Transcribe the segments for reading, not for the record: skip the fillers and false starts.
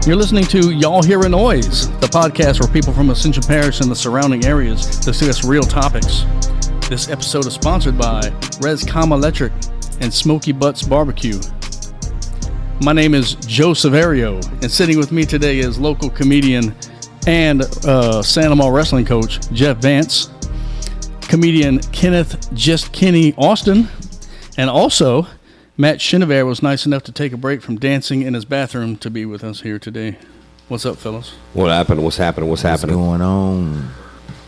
You're listening to Y'all Hear a Noise, the podcast where people from Ascension Parish and the surrounding areas discuss real topics. This episode is sponsored by Rescom Electric and Smoky Butts Barbecue. My name is Joe Severio, and sitting with me today is local comedian and Santa Maria wrestling coach Jeff Vance, comedian Kenneth JestKenni Austin, and also Matt Shinover was nice enough to take a break from dancing in his bathroom to be with us here today. What's up, fellas? What happened? What's happening? What's going on?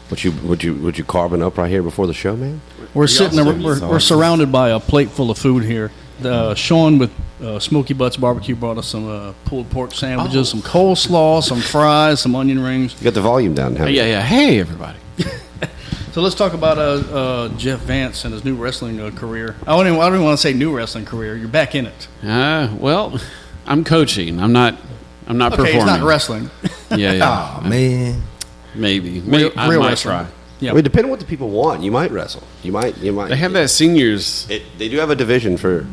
What you carving up right here before the show, man? We're surrounded by a plate full of food here. Sean with Smoky Butts Barbecue brought us some pulled pork sandwiches, some coleslaw, some fries, some onion rings. You got the volume down, haven't you? Yeah. Hey, everybody. So let's talk about Jeff Vance and his new wrestling career. I don't even want to say new wrestling career. You're back in it. Well, I'm coaching. I'm not performing. Okay, it's not wrestling. Yeah. Oh, man. Maybe. Real I might wrestling. try. Yeah. I mean, depending on what the people want, you might wrestle. You might. They have that seniors. They do have a division for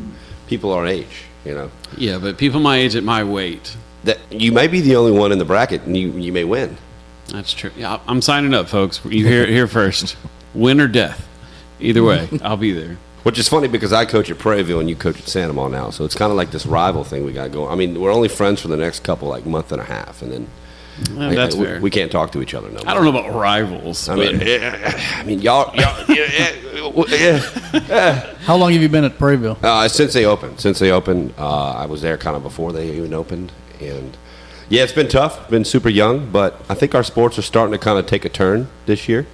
people our age, you know. Yeah, but people my age at my weight. That you may be the only one in the bracket, and you may win. That's true. Yeah, I'm signing up, folks. You hear it here first. Win or death. Either way, I'll be there. Which is funny because I coach at Prairieville and you coach at Santa Maria now, so it's kind of like this rival thing we got going. I mean, we're only friends for the next couple month and a half, and then that's fair. We can't talk to each other no more. I don't know about rivals. I mean, y'all. How long have you been at Prairieville? Since they opened, I was there kind of before they even opened, and yeah, it's been tough. Been super young, but I think our sports are starting to kind of take a turn this year.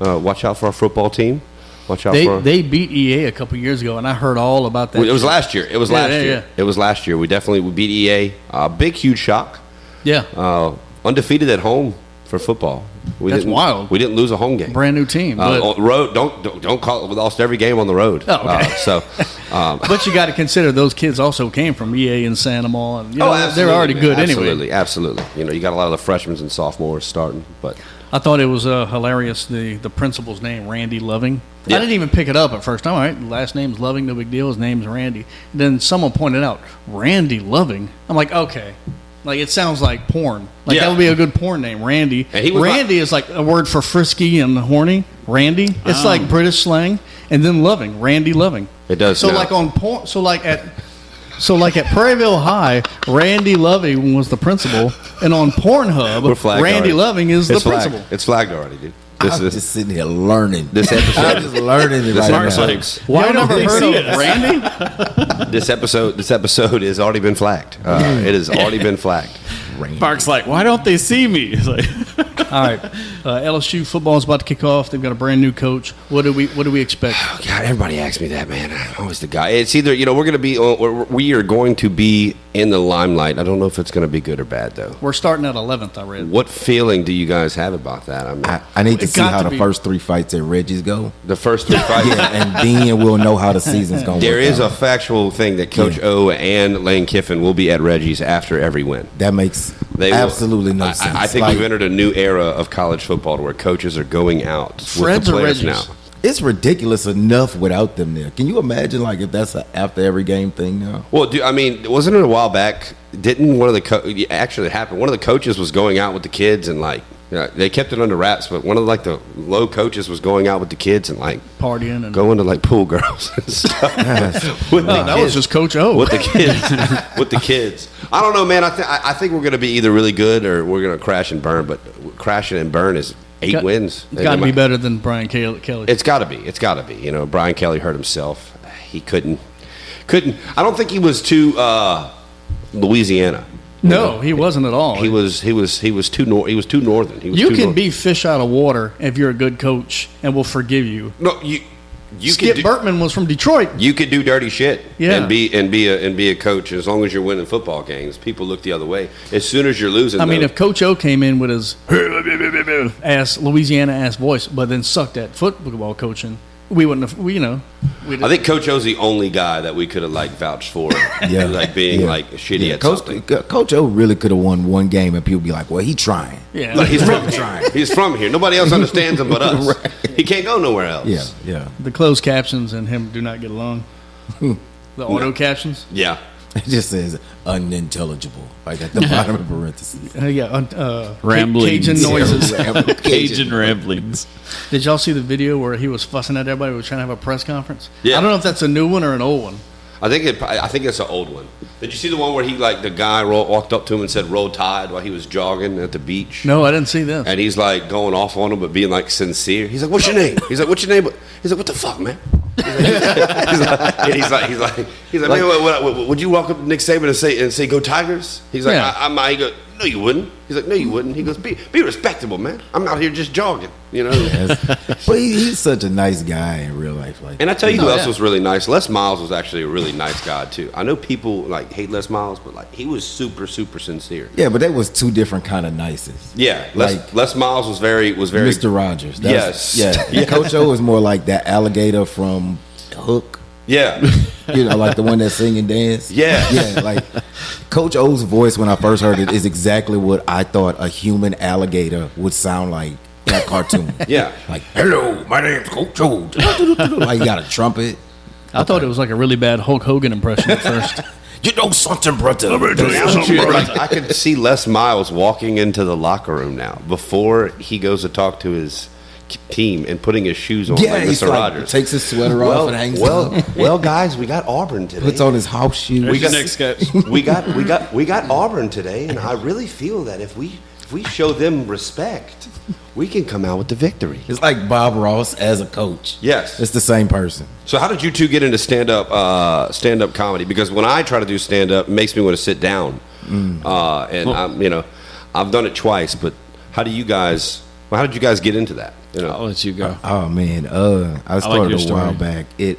Watch out for our football team. Watch out they beat EA a couple years ago, and I heard all about that. It was last year. It was last year. Yeah. It was last year. We beat EA. Big, huge shock. Yeah. Undefeated at home for football. That's wild. We didn't lose a home game. Brand new team. Road. Don't call it. We lost every game on the road. Oh, okay. But you got to consider those kids also came from EA and Santa Maria. And, they're already good anyway. Absolutely. You know, you got a lot of the freshmen and sophomores starting, but. I thought it was hilarious, the principal's name, Randy Loving. Yeah. I didn't even pick it up at first. All right, last name's Loving, no big deal. His name's Randy. Then someone pointed out, Randy Loving. I'm like, okay. Like, it sounds like porn. Like, that would be a good porn name, Randy. And Randy is like a word for frisky and horny. Randy. It's like British slang. And then Loving, Randy Loving. It does. So, like, on porn, so like at Prairieville High, Randy Loving was the principal, and on Pornhub, Randy Loving is the principal. It's flagged already, dude. I'm just sitting here learning. This episode. I'm just learning it right now. Why don't they see it, Randy? This episode has already been flagged. It has already been flagged. Mark's like, why don't they see me? It's like, all right, LSU football is about to kick off. They've got a brand new coach. What do we expect? Oh, God, everybody asks me that, man. I'm always the guy. It's either we are going to be in the limelight. I don't know if it's going to be good or bad though. We're starting at 11th. I read. What feeling do you guys have about that? I need to see how the first 3 fights at Reggie's go. The first 3 fights, and then we'll know how the season's going. There is a factual thing that Coach O and Lane Kiffin will be at Reggie's after every win. That makes absolutely no sense. I think we've entered a new era of college football to where coaches are going out with the players now. It's ridiculous enough without them there. Can you imagine, like, if that's an after every game thing now? Well, I mean, wasn't it a while back? Didn't one of the actually it happened? One of the coaches was going out with the kids and like. Yeah, they kept it under wraps, but one of the low coaches was going out with the kids and like partying and going to like pool girls and stuff. That was just Coach O with the kids. With the kids, I don't know, man. I think we're going to be either really good or we're going to crash and burn. But crashing and burn is 8 wins. It's got to be better than Brian Kelly. It's got to be. It's got to be. You know, Brian Kelly hurt himself. He couldn't. I don't think he was too Louisiana. No, he wasn't at all. He was too northern. You can be fish out of water if you're a good coach, and we'll forgive you. No, you Skip Bertman was from Detroit. You could do dirty shit, yeah. and be a coach as long as you're winning football games. People look the other way. As soon as you're losing, I mean, if Coach O came in with his Louisiana ass voice, but then sucked at football coaching. We wouldn't have, I think Coach O's the only guy that we could have like vouched for, like being like shitty at something. Coach O really could have won one game, and people be like, "Well, he's trying." Yeah, like, he's from here. He's from here. Nobody else understands him but us. Right. He can't go nowhere else. Yeah. The closed captions and him do not get along. The auto captions. Yeah. It just says unintelligible, like at the bottom of parentheses. Ramblings. Cajun noises. Cajun ramblings. Did y'all see the video where he was fussing at everybody who was trying to have a press conference? Yeah. I don't know if that's a new one or an old one. I think it's an old one. Did you see the one where the guy walked up to him and said "Roll Tide" while he was jogging at the beach? No, I didn't see this. And he's like going off on him, but being like sincere. He's like, "What's your name?" He's like, "What's your name?" He's like, "What the fuck, man?" He's like, man, what, would you walk up to Nick Saban and say "Go Tigers"? He's like, Yeah. He goes, "No, you wouldn't." He's like, "No, you wouldn't." He goes, "Be respectable, man. I'm out here just jogging, you know." But he's such a nice guy in real life. Like, And I tell you who else was really nice. Les Miles was actually a really nice guy too. I know people like hate Les Miles, but like he was super, super sincere. yeah, but that was two different kind of nices. Yeah, Like- Les Miles was very Mr. Rogers. Yes. Yeah. Yes. Coach O was more like that alligator from Hook. yeah. You know, like the one that sing and dance. Yeah. Yeah, like Coach O's voice when I first heard it is exactly what I thought a human alligator would sound like in a cartoon. Yeah. Like, hello, my name's Coach O. Like, you got a trumpet. I thought it was like a really bad Hulk Hogan impression at first. You know something, brother. Like, I could see Les Miles walking into the locker room now before he goes to talk to his team and putting his shoes on like he's Mr. like, Rogers. takes his sweater off and hangs it up. Well, guys, we got Auburn today. Puts on his house shoes. There's your next sketch. we got Auburn today, and I really feel that if we show them respect, we can come out with the victory. It's like Bob Ross as a coach. Yes. It's the same person. So how did you two get into stand-up comedy? Because when I try to do stand-up, it makes me want to sit down. I've done it twice, but how did you guys get into that? I'll let you go. Oh man, I started your a while story. back. It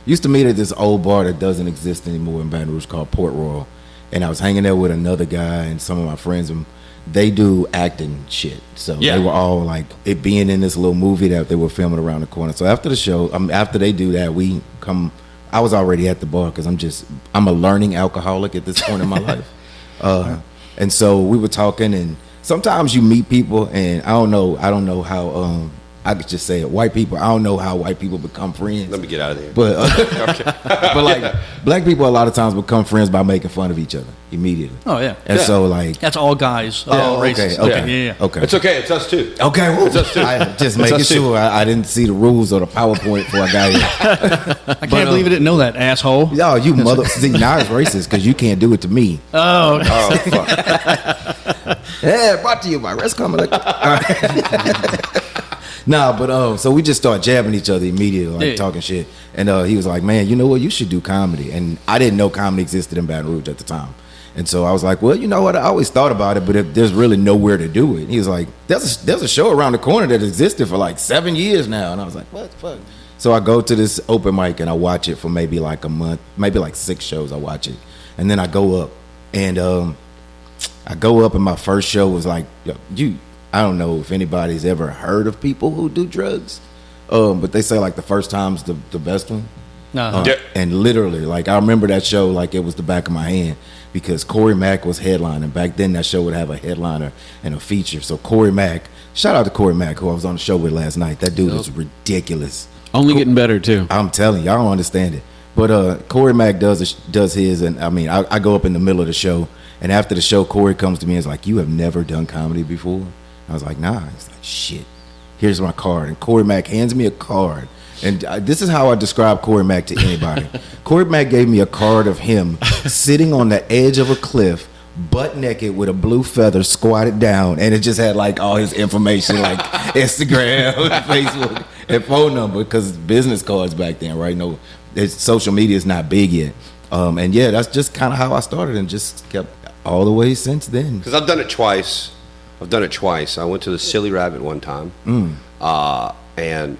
used to meet at this old bar that doesn't exist anymore in Baton Rouge called Port Royal, and I was hanging there with another guy and some of my friends, and they do acting shit. So Yeah. they were all like it being in this little movie that they were filming around the corner. So after the show, after they do that, we come. I was already at the bar because I'm a learning alcoholic at this point in my life, and so we were talking and. Sometimes you meet people, and I don't know how. I could just say it. White people. I don't know how white people become friends. Let me get out of there. But but like black people, a lot of times become friends by making fun of each other immediately. Oh, yeah. And so like, That's all guys of all races. okay, Yeah. okay. It's okay. It's us too. Okay, well, It's us too. I just It's making us too. sure I didn't see the rules or the PowerPoint before I got here. I can't believe I didn't know that, asshole. Yo, you mother. See, now it's racist because you can't do it to me. Oh, okay. Oh fuck. Yeah, brought to you by Rest Comedy. Nah, but so we just started jabbing each other immediately, like Yeah. talking shit. And he was like, "Man, you know what? You should do comedy." And I didn't know comedy existed in Baton Rouge at the time. And so I was like, "Well, you know what? I always thought about it, but there's really nowhere to do it." And he was like, "There's a show around the corner that existed for like 7 years now." And I was like, "What the fuck?" So I go to this open mic and I watch it for maybe like a month, maybe like 6 shows. I watch it, and then I go up, and and my first show was like, I don't know if anybody's ever heard of people who do drugs, but they say like the first time's the best one. No. Yeah. And literally, like I remember that show like it was the back of my hand because Corey Mack was headlining. Back then, that show would have a headliner and a feature. So Corey Mack, shout out to Corey Mack, who I was on the show with last night. That dude is ridiculous. Only getting better too. I'm telling you, I don't understand it. But Corey Mack does his, and I mean, I go up in the middle of the show, and after the show, Corey comes to me and is like, "You have never done comedy before?" I was like, "Nah." He's like, "Shit, here's my card." And Corey Mack hands me a card, and this is how I describe Corey Mack to anybody. Corey Mack gave me a card of him sitting on the edge of a cliff, butt naked with a blue feather squatted down, and it just had like all his information, like Instagram, Facebook, and phone number, because business cards back then, right? No, social media is not big yet. And yeah, that's just kind of how I started, and just kept all the way since then. Because I've done it twice. I went to the Silly Rabbit one time, and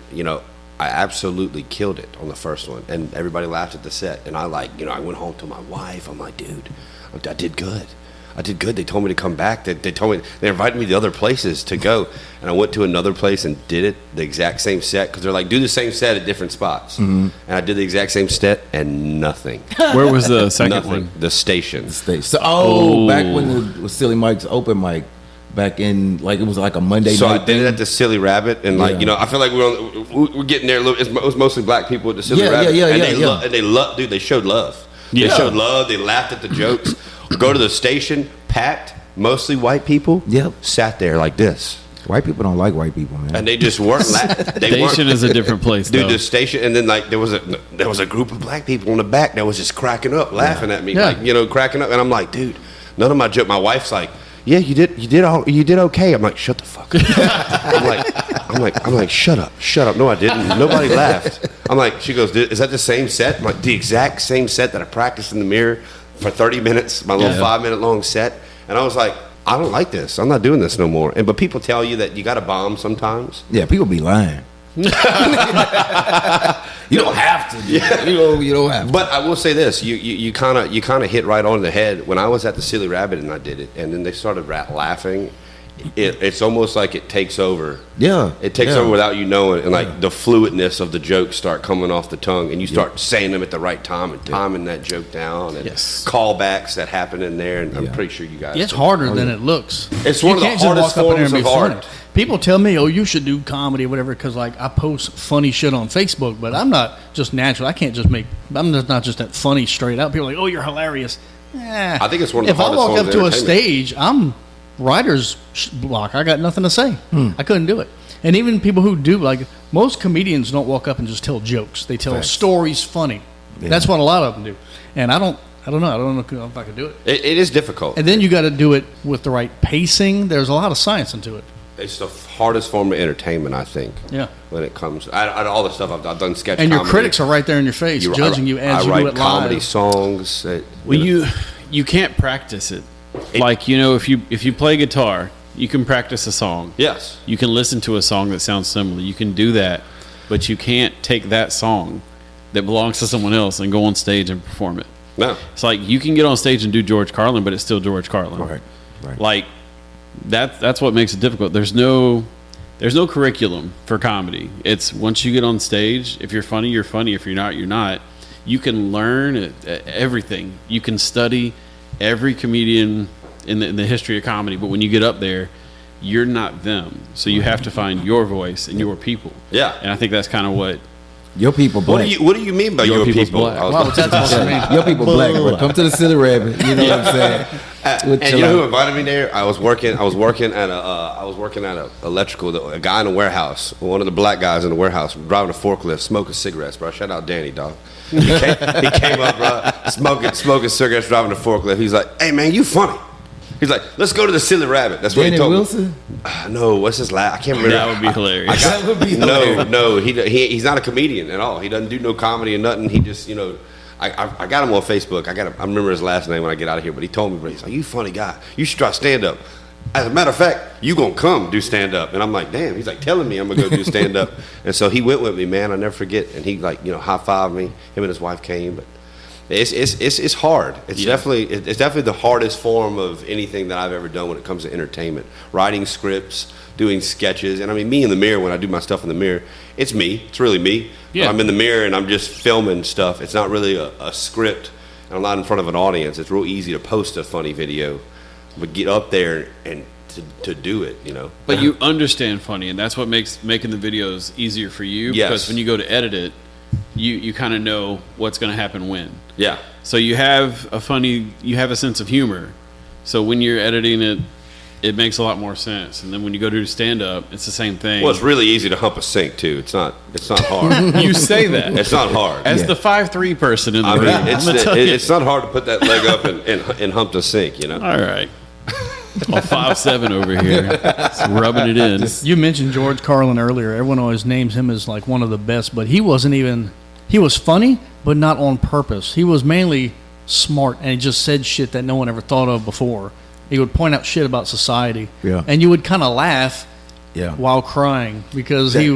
I absolutely killed it on the first one, and everybody laughed at the set. And I went home to my wife. I'm like, dude, I did good. They told me to come back. They invited me to other places to go, and I went to another place and did it the exact same set because they're like, do the same set at different spots. And I did the exact same set and nothing. Where was the second Nothing. one? The station. So, back when it was Silly Mike's open mic, back in like it was like a Monday So night. I did it at the Silly Rabbit, and I feel like we're getting there. It was mostly black people at the Silly Rabbit. Yeah. And they showed love. They Yeah. showed love. They laughed at the jokes. Go to the station, packed, mostly white people. Yep. Sat there like this. White people don't like white people, man. And they just weren't laughing. Station is a different place, Dude, though. the station, and then like there was a group of black people in the back that was just cracking up, laughing at me, Yeah. like cracking up, and I'm like, dude, none of my joke. My wife's like, yeah, you did okay. I'm like, shut the fuck up. I'm like, shut up. No, I didn't. Nobody laughed. I'm like, she goes, is that the same set? I'm like, the exact same set that I practiced in the mirror for 30 minutes, my little 5-minute long set, and I was like, I don't like this. I'm not doing this no more. But people tell you that you got to bomb sometimes. Yeah, people be lying. You don't have to. Yeah. You don't have to. But I will say this: you kind of hit right on the head. When I was at the Silly Rabbit and I did it, and then they started laughing. It's almost like it takes over. Yeah, it takes over without you knowing, and like the fluidness of the jokes start coming off the tongue, and you start saying them at the right time and timing that joke down, and callbacks that happen in there. And I'm pretty sure you guys. It's harder than it looks. It's one of the hardest forms of art. People tell me, "Oh, you should do comedy or whatever," because like I post funny shit on Facebook, but I'm not just natural. I can't just make. I'm just not just that funny straight out. People are like, "Oh, you're hilarious." I think it's one of the if I hardest walk forms up of to a entertainment. stage, I'm writer's block. I got nothing to say. I couldn't do it. And even people who do, like most comedians, don't walk up and just tell jokes. They tell stories funny. Yeah. That's what a lot of them do. And I don't know. I don't know if I could do it. It is difficult. And then you got to do it with the right pacing. There's a lot of science into it. It's the hardest form of entertainment, I think. Yeah. When it comes, all the stuff I've done, sketch And comedy. your critics are right there in your face, judging you as I you write do it comedy live. songs. Well, you can't practice it. Like, if you play guitar, you can practice a song. Yes. You can listen to a song that sounds similar. You can do that, but you can't take that song that belongs to someone else and go on stage and perform it. No. It's like you can get on stage and do George Carlin, but it's still George Carlin. Right. Like that's what makes it difficult. There's no curriculum for comedy. It's once you get on stage, if you're funny, you're funny. If you're not, you're not. You can learn everything. You can study every comedian in the history of comedy, but when you get up there, you're not them. So you have to find your voice and your people. Yeah. And I think that's kind of what. Your people black. What do you mean by Your your people's people? black. I was Wow, about to that's say. what I mean. Your people black, bro. Come to the Silly Rabbit. You know what I'm saying? And you know who invited me there? I was working at a electrical. A guy in the warehouse, one of the black guys in the warehouse, driving a forklift, smoking cigarettes, bro. Shout out Danny, dog. He came up, bro, smoking cigarettes, driving a forklift. He's like, "Hey, man, you funny." He's like, "Let's go to the Silly Rabbit." That's what Danny he told Wilson? me. No, what's his last? I can't remember. That would be hilarious. That would be hilarious. No, he's not a comedian at all. He doesn't do no comedy or nothing. He just, I got him on Facebook. I remember his last name when I get out of here, but he told me, he's like, "You funny guy. You should try stand up." As a matter of fact, you gonna come do stand up, and I'm like, "Damn." He's like telling me I'm gonna go do stand up, and so he went with me, man. I never forget. And he high fived me. Him and his wife came, but it's hard. It's definitely the hardest form of anything that I've ever done when it comes to entertainment. Writing scripts, doing sketches, and I mean, me in the mirror when I do my stuff in the mirror, it's me. It's really me. Yeah. I'm in the mirror and I'm just filming stuff. It's not really a script, and I'm not in front of an audience. It's real easy to post a funny video, but get up there and to do it, But you understand funny, and that's what makes making the videos easier for you. Yes. Because when you go to edit it, you kind of know what's going to happen when. Yeah. So you have a sense of humor. So when you're editing it, it makes a lot more sense. And then when you go to do stand up, it's the same thing. Well, it's really easy to hump a sink too. It's not hard. You say that. It's not hard. As the 5'3" person in the I room. mean, I'm gonna tell you. it's not hard to put that leg up and hump the sink, All right. All 5'7" over here. Just rubbing it in. You mentioned George Carlin earlier. Everyone always names him as like one of the best, but he wasn't even. He was funny, but not on purpose. He was mainly smart, and he just said shit that no one ever thought of before. He would point out shit about society, and you would kind of laugh, while crying because it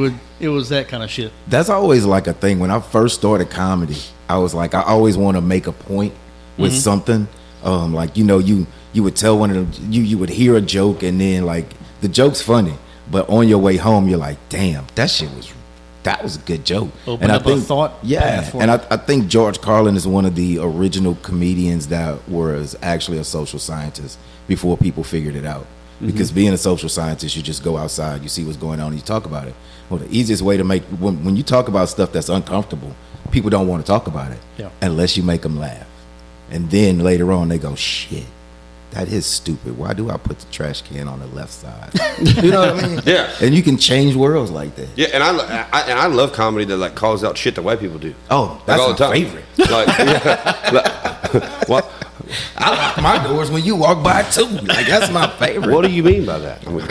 was that kind of shit. That's always like a thing. When I first started comedy, I was like, I always want to make a point with something. Like you would tell one of them, you would hear a joke, and then like the joke's funny, but on your way home you're like, damn, that was a good joke. Open up a thought path for and it. I think George Carlin is one of the original comedians that was actually a social scientist before people figured it out. Because being a social scientist, you just go outside, you see what's going on, and you talk about it. Well, the easiest way to when you talk about stuff that's uncomfortable, people don't want to talk about it unless you make them laugh. And then later on, they go, shit, that is stupid. Why do I put the trash can on the left side? You know what I mean? Yeah. And you can change worlds like that. Yeah, and I love comedy that like calls out shit that white people do. Oh, that's all my the time. favorite. Like, yeah, well, I lock my doors when you walk by too. Like that's my favorite. what do you mean by that? I mean,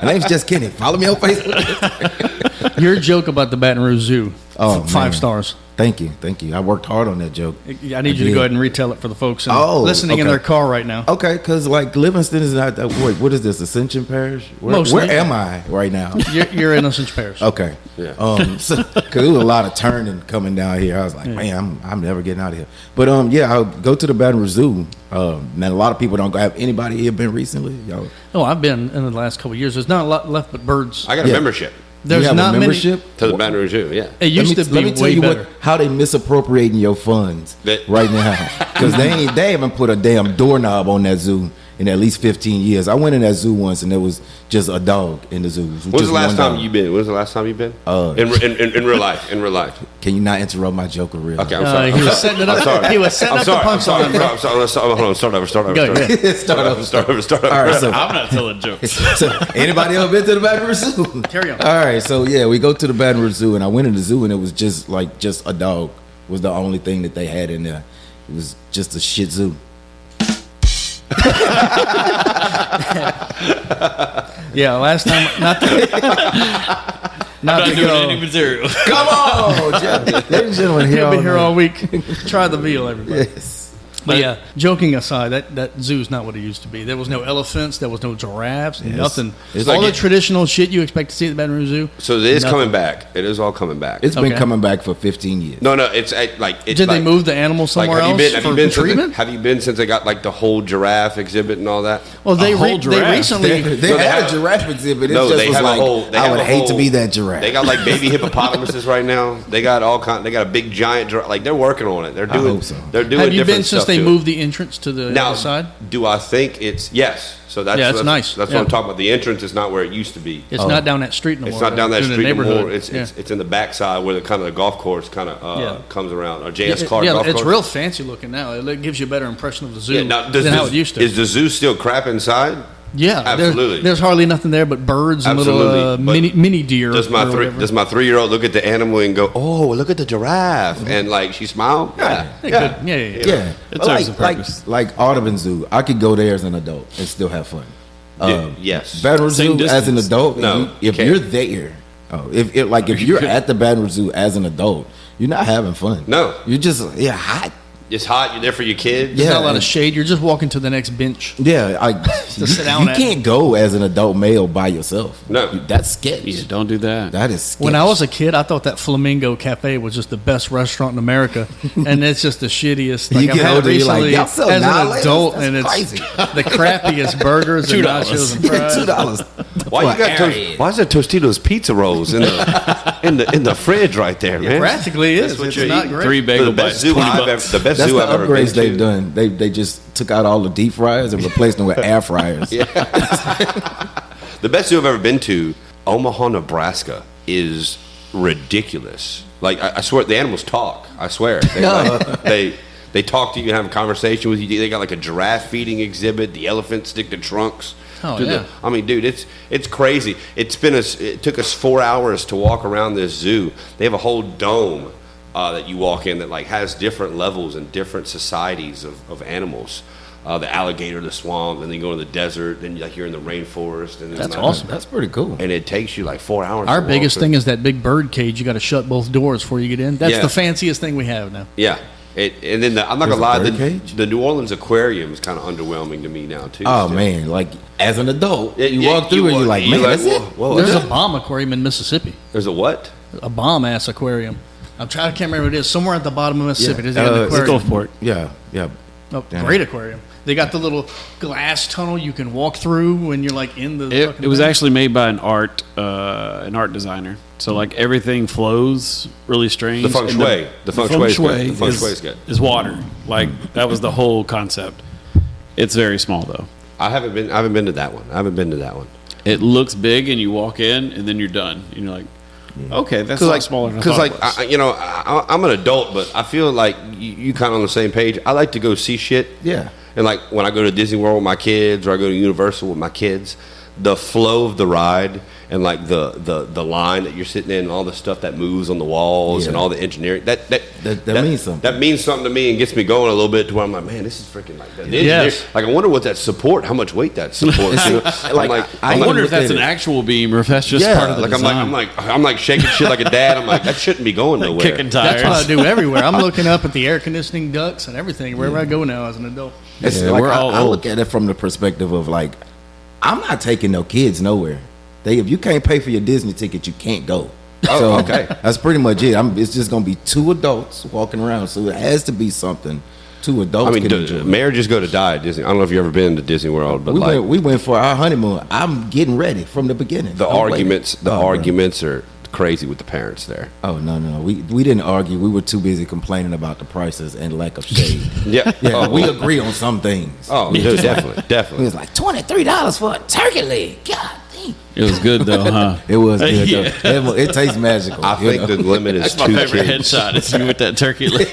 My name's JestKenni. Follow me on Facebook. Your joke about the Baton Rouge Zoo. Oh, 5 man. stars. Thank you. I worked hard on that joke. I need you to go ahead and retell it for the folks listening in okay. their car right now. Okay, because like Livingston is not that. Wait, what is this? Ascension Parish? Mostly. Where am I right now? You're in Ascension Parish. Okay. Yeah. Because there was a lot of turning coming down here. I was like, man, I'm never getting out of here. But yeah, I'll go to the Baton Rouge Zoo. Man, a lot of people don't go. Have anybody here been recently? Yo, Oh, I've been in the last couple of years. There's not a lot left but birds. I got a membership There's you have not a membership? to the Baton Rouge Zoo. Yeah. many. It used to be let me tell way you better. how they misappropriating your funds right now. Because they haven't put a damn doorknob on that zoo in at least 15 years. I went in that zoo once and there was just a dog in the zoo. When's the last time you been? When's the last time you been? In real life. In real life. Can you not interrupt my joke of real? Okay, I'm sorry. He was setting it up. I'm sorry. He was setting I'm up sorry. the I'm sorry. punchline, bro. I'm sorry. Hold on. Start over. Go ahead. Start over. All All right, so I'm not telling jokes. So, anybody ever been to the Baton Rouge Zoo? Carry on. All right, so yeah, we go to the Baton Rouge Zoo, and I went in the zoo, and it was just a dog was the only thing that they had in there. It was just a Shih Tzu. Yeah, last time not Not to doing go. any material. Come on, Jeff. Ladies and gentlemen, He'll be here night. all week. Try the veal, everybody. Yes. But yeah, joking aside, that zoo's not what it used to be. There was no elephants, there was no giraffes, nothing. it's All like the traditional shit you expect to see at the Baton Rouge Zoo. So it is Nothing. coming back. It is all coming back. It's been Okay. coming back for 15 years. No, it's like. It's Did like, they move the animal somewhere have else you been, for treatment? Have you been since they got like the whole giraffe exhibit and all that? Well, they A whole they giraffe. recently. They No, they had have- a giraffe exhibit. It No, just they was have like, a whole. They I have would a hate whole- to be that giraffe. They got like baby hippopotamuses right now. They got all kind. They got a big giant. Like they're working on it. They're doing. hope so. They're doing. Have you different been since stuff they to it. moved the entrance to the Now, other side? do I think it's yes? So that's Yeah, it's nice. That's Yeah. what I'm talking about. The entrance is not where it used to be. It's not down that street no more. It's not down that in the street neighborhood. anymore. It's in the backside where the kind of the golf course kind of Yeah. comes around. Or JS Clark yeah, golf it's course. real fancy looking now. It gives you a better impression of the zoo Yeah, now, than how it used to. Is the zoo still crap inside? Yeah, Absolutely. There's hardly nothing there but birds and Absolutely. little But mini deer. Does my or whatever. 3-year-old look at the animal and go, "Oh, look at the giraffe," and like she smiled? Yeah, Good. Yeah. Yeah, It But serves like, a purpose. like Audubon Zoo, I could go there as an adult and still have fun. Yes. Baton Rouge Same Zoo as an distance. adult, No, if you you're can't. there, if you're at the Baton Rouge Zoo as an adult, you're not having fun. No. you're just hot. It's hot. You're there for your kids. There's Yeah, not a lot and- of shade. You're just walking to the next bench. Yeah, sit down you at. can't go as an adult male by yourself. No. That's sketchy. Yeah, don't do that. That is sketchy. When I was a kid, I thought that Flamingo Cafe was just the best restaurant in America, and it's just the shittiest. You Like, I've get had it older, you're like, recently y'all sell as an $9? adult, That's and it's crazy. the crappiest burgers and $2. nachos and fries. $2. Why you got why is there Tostitos pizza rolls in the in the fridge right there, man? It practically is. That's what It's you're not eating. great. 3 bagel The best bites, zoo 20 I've ever, bucks. the best That's zoo the I've ever been upgrades they've to. done. They just took out all the deep fryers and replaced them with air fryers. The best zoo I've ever been to, Omaha, Nebraska, is ridiculous. Like I swear, the animals talk. I swear, they talk to you and have a conversation with you. They got like a giraffe feeding exhibit. The elephants stick to trunks. Oh, to yeah. I mean, dude, it's crazy. It took us 4 hours to walk around this zoo. They have a whole dome that you walk in that like has different levels and different societies of animals. The alligator, the swamp, and then you go to the desert. Then like you're in the rainforest. And then That's like- awesome. That's pretty cool. And it takes you like 4 hours. Our to walk biggest through. thing is that big bird cage. You got to shut both doors before you get in. That's Yeah. the fanciest thing we have now. Yeah. And then I'm not There's gonna lie, a bird cage? the New Orleans Aquarium is kind of underwhelming to me now too. Oh still. man, like as an adult, Yeah, you yeah, walk through and you're like, man, that's it. whoa, There's what's a bomb aquarium in Mississippi. There's a what? A bomb ass aquarium. I can't remember what it is. Somewhere at the bottom of Mississippi. There's an it's aquarium. Gulfport. Yeah. Oh, Damn. great aquarium. They got the little glass tunnel you can walk through when you're like in the. It fucking was thing. actually made by an art designer. So like everything flows really strange. The feng And shui. The feng shui is good. The feng is- shui is good. is water. Like that was the whole concept. It's very small though. I haven't been to that one. It looks big, and you walk in, and then you're done. And you're like, Okay, that's a lot smaller than I Because thought like it was. I'm an adult, but I feel like you kind of on the same page. I like to go see shit. Yeah. And like when I go to Disney World with my kids, or I go to Universal with my kids, the flow of the ride and like the line that you're sitting in, and all the stuff that moves on the walls and all the engineering that means something. That means something to me and gets me going a little bit to where I'm like, man, this is freaking like that. Yes. Like I wonder what that support, how much weight that supports. You know? I wonder if that's an actual beam or if that's just part of the design. I'm like shaking shit like a dad. I'm like, that shouldn't be going nowhere. Kicking tires. That's what I do everywhere. I'm looking up at the air conditioning ducts and everything wherever I go now as an adult. It's Yeah, like, we're all I old. look at it from the perspective of like, I'm not taking no kids nowhere. If you can't pay for your Disney ticket, you can't go. Oh, okay. That's pretty much it. It's just gonna be two adults walking around, so it has to be something two adults can enjoy. Marriages go to die at Disney. I don't know if you've ever been to Disney World, but we went for our honeymoon. I'm getting ready from the beginning. the I'm arguments waiting. are crazy with the parents there. Oh no. We didn't argue. We were too busy complaining about the prices and lack of shade. Yeah, Yeah, we agree on some things. Oh, dude, definitely. It was like $23 for a turkey leg. God damn. It was good though, huh? It was good. Yeah. Though. It tastes magical. I think the limit is That's my two favorite kids. headshot is you with that turkey leg.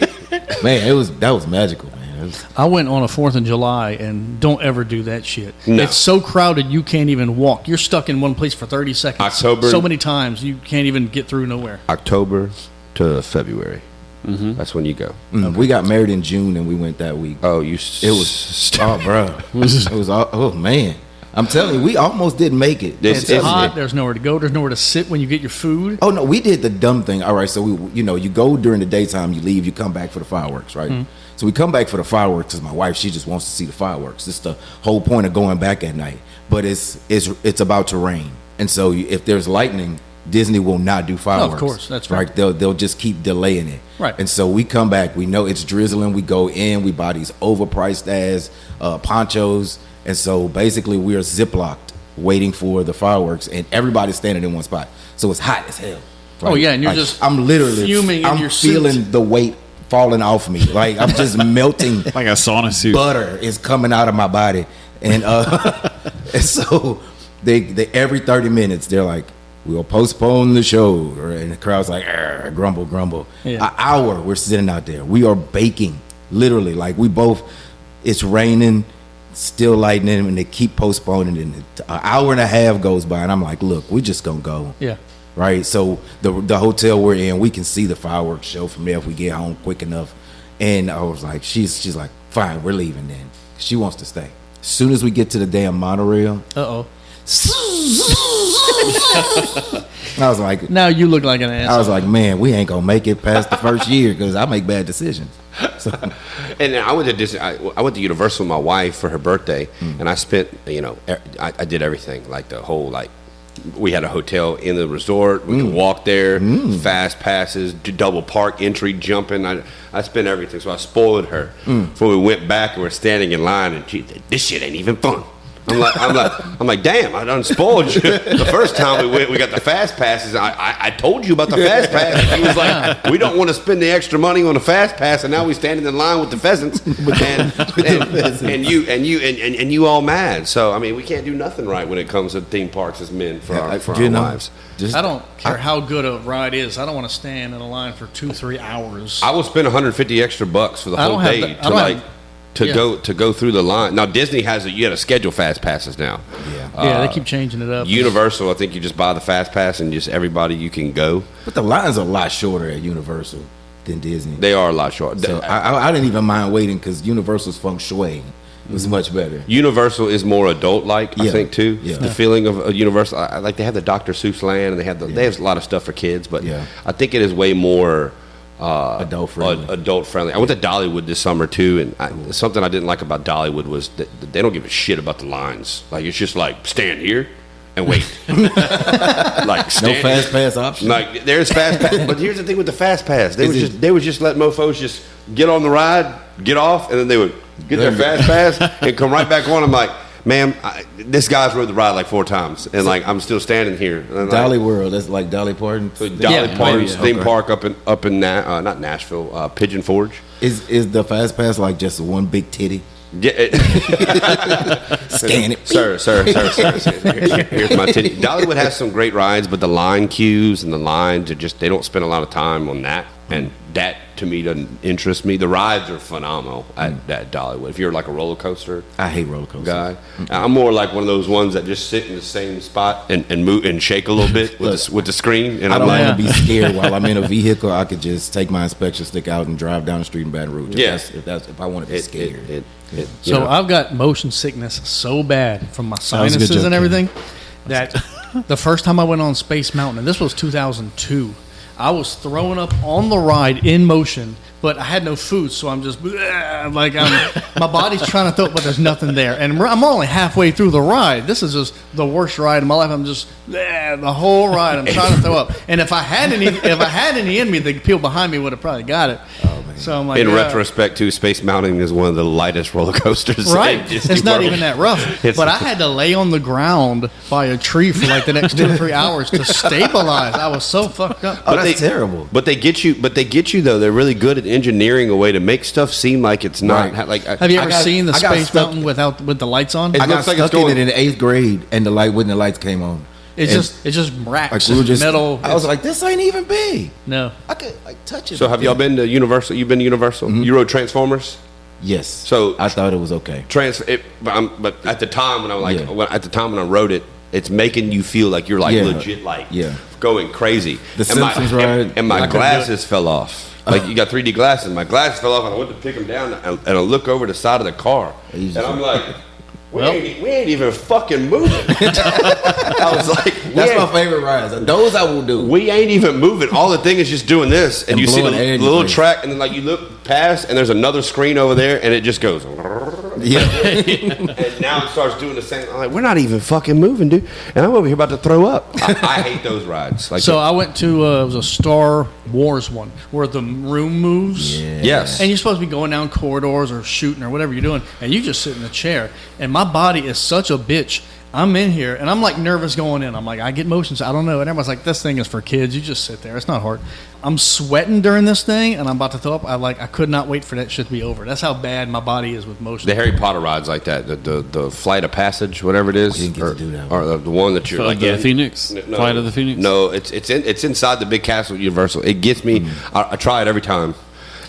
Man, that was magical, man. I went on a 4th of July, and don't ever do that shit. No. It's so crowded you can't even walk. You're stuck in one place for 30 seconds. October- So many times you can't even get through nowhere. October to February. That's when you go. We got married in June and we went that week. Oh, you. It was bro. It was oh man. I'm telling you, we almost didn't make it. This It's is hot. it. There's nowhere to go. There's nowhere to sit when you get your food. Oh no, we did the dumb thing. All right, so you go during the daytime, you leave, you come back for the fireworks, right? So we come back for the fireworks because my wife, she just wants to see the fireworks. It's the whole point of going back at night. But it's about to rain, and so if there's lightning, Disney will not do fireworks. Of course, that's right. They'll just keep delaying it. Right. And so we come back, we know it's drizzling. We go in, we buy these overpriced ass ponchos, and so basically we are ziplocked waiting for the fireworks, and everybody's standing in one spot. So it's hot as hell. Oh, yeah, and you're Like, just I'm literally fuming in I'm your suit. feeling the weight falling off me. Like I'm just melting. Like a sauna suit. Butter is coming out of my body, and and so they every 30 minutes they're like, we'll postpone the show, and the crowd's like, grumble, grumble. Yeah. An hour we're sitting out there, we are baking, literally. Like it's raining, still lightning, and they keep postponing, and an hour and a half goes by, and I'm like, look, we're just gonna go. Yeah. Right, so the hotel we're in, we can see the fireworks show from there if we get home quick enough. And I was like, she's like, fine, we're leaving then. She wants to stay. As soon as we get to the damn monorail, Uh-oh. I was like, Now you look like an asshole. I was like, man, we ain't gonna make it past the first year because I make bad decisions. So, And then I went to Disney. I went to Universal with my wife for her birthday, and I spent, I did everything, like the whole, like, we had a hotel in the resort. We could walk there, fast passes, double park entry, jumping. I spent everything, so I spoiled her. Before we went back, and we're standing in line, and she said, "This shit ain't even fun." I'm like, damn! I done spoiled you. The first time we went, we got the fast passes. I told you about the fast pass. He was like, we don't want to spend the extra money on the fast pass, and now we standing in line with the pheasants, and you all mad. So I mean, we can't do nothing right when it comes to theme parks as men for our wives. just I don't care how good a ride is. I don't want to stand in a line for 2-3 hours. I will spend $150 extra for the I whole don't have day the- I don't have- to go through the line. Now Disney you got to schedule fast passes now. Yeah, they keep changing it up. Universal, I think you just buy the fast pass and just everybody you can go. but the lines are a lot shorter at Universal than Disney. They are a lot shorter. So I didn't even mind waiting because Universal's feng shui was much better. Universal is more adult-like, I Yeah. think, too. Yeah. The feeling of a Universal, like they have the Dr. Seuss land, and they have a lot of stuff for kids, but Yeah. I think it is way more Adult friendly. Adult friendly. I went to Dollywood this summer too, and something I didn't like about Dollywood was that they don't give a shit about the lines. Like it's just like stand here and wait. Like No stand fast pass option. Like there's fast pass, but here's the thing with the fast pass. They would just let mofos just get on the ride, get off, and then they would get their fast pass and come right back on. I'm like, ma'am, this guy's rode the ride like 4 times, and like I'm still standing here. And Dolly World, that's like Dolly Parton. so Dolly Parton's maybe. theme park up in not Nashville, Pigeon Forge. Is the fast pass like just one big titty? Scan it. Sir. Here's my titty. Dollywood has some great rides, but the line queues and the lines are just, they don't spend a lot of time on that. And that, to me, doesn't interest me. The rides are phenomenal at Dollywood. If you're like a roller coaster I hate roller coasters. guy, I'm more like one of those ones that just sit in the same spot and move and shake a little bit with the screen. And I I'm don't like, want to be scared while I'm in a vehicle. I could just take my inspection stick out and drive down the street in Baton Rouge. If I want to be scared. So I've got motion sickness so bad from my was a good sinuses joke, and Ken. everything that the first time I went on Space Mountain, and this was 2002, I was throwing up on the ride in motion, but I had no food, so I'm just like my body's trying to throw up, but there's nothing there, and I'm only halfway through the ride. This is just the worst ride of my life. I'm just the whole ride. I'm trying to throw up, and if I had any in me, the people behind me would have probably got it. Oh, man. So I'm like, in retrospect, too, Space Mountain is one of the lightest roller coasters. right? in Disney It's not World. even that rough. But I had to lay on the ground by a tree for like the next 2 or 3 hours to stabilize. I was so fucked up. Oh, that's terrible. But they get you. But they get you though. They're really good at engineering a way to make stuff seem like it's not. Right. Like, Have you ever seen the I got Space stuck- Mountain with the lights on? It I got looks like it's stuck in going- it in 8th grade, and when the lights came on. It's And, just racks, like, we were just metal. I was like, this ain't even big. no. I could like touch it. So have y'all been to Universal? You've been to Universal? You rode Transformers? Yes. So- I thought it was okay. But at the time when Yeah. at the time when I wrote it, it's making you feel like you're like Yeah. legit like Yeah. going crazy. The And Simpsons ride, and I my couldn't do glasses fell off. Like you got 3D glasses. My glasses fell off, and I went to pick them down, and I look over the side of the car, and I'm like, we ain't even fucking moving. I was like, That's my favorite rides. Those I will do. we ain't even moving. All the thing is just doing this, and And you see the blowing air in your little face. track, and then like you look past, and there's another screen over there, and it just goes. Yeah. And now it starts doing the same. I'm like, we're not even fucking moving, dude. And I'm over here about to throw up. I hate those rides. Like, So I went to it was a Star Wars one where the room moves. yes, And you're supposed to be going down corridors or shooting or whatever you're doing, and you just sit in the chair. And my body is such a bitch. I'm in here, and I'm like nervous going in. I'm like, I get motion sick. I don't know. And everyone's like, this thing is for kids. You just sit there. It's not hard. I'm sweating during this thing, and I'm about to throw up. I could not wait for that shit to be over. That's how bad my body is with motion. the Harry Potter rides like that. The Flight of Passage, whatever it is, I didn't get to do that or the one that you're Like the Phoenix? Flight of the Phoenix? No, it's inside the big castle at Universal. It gets me. I try it every time,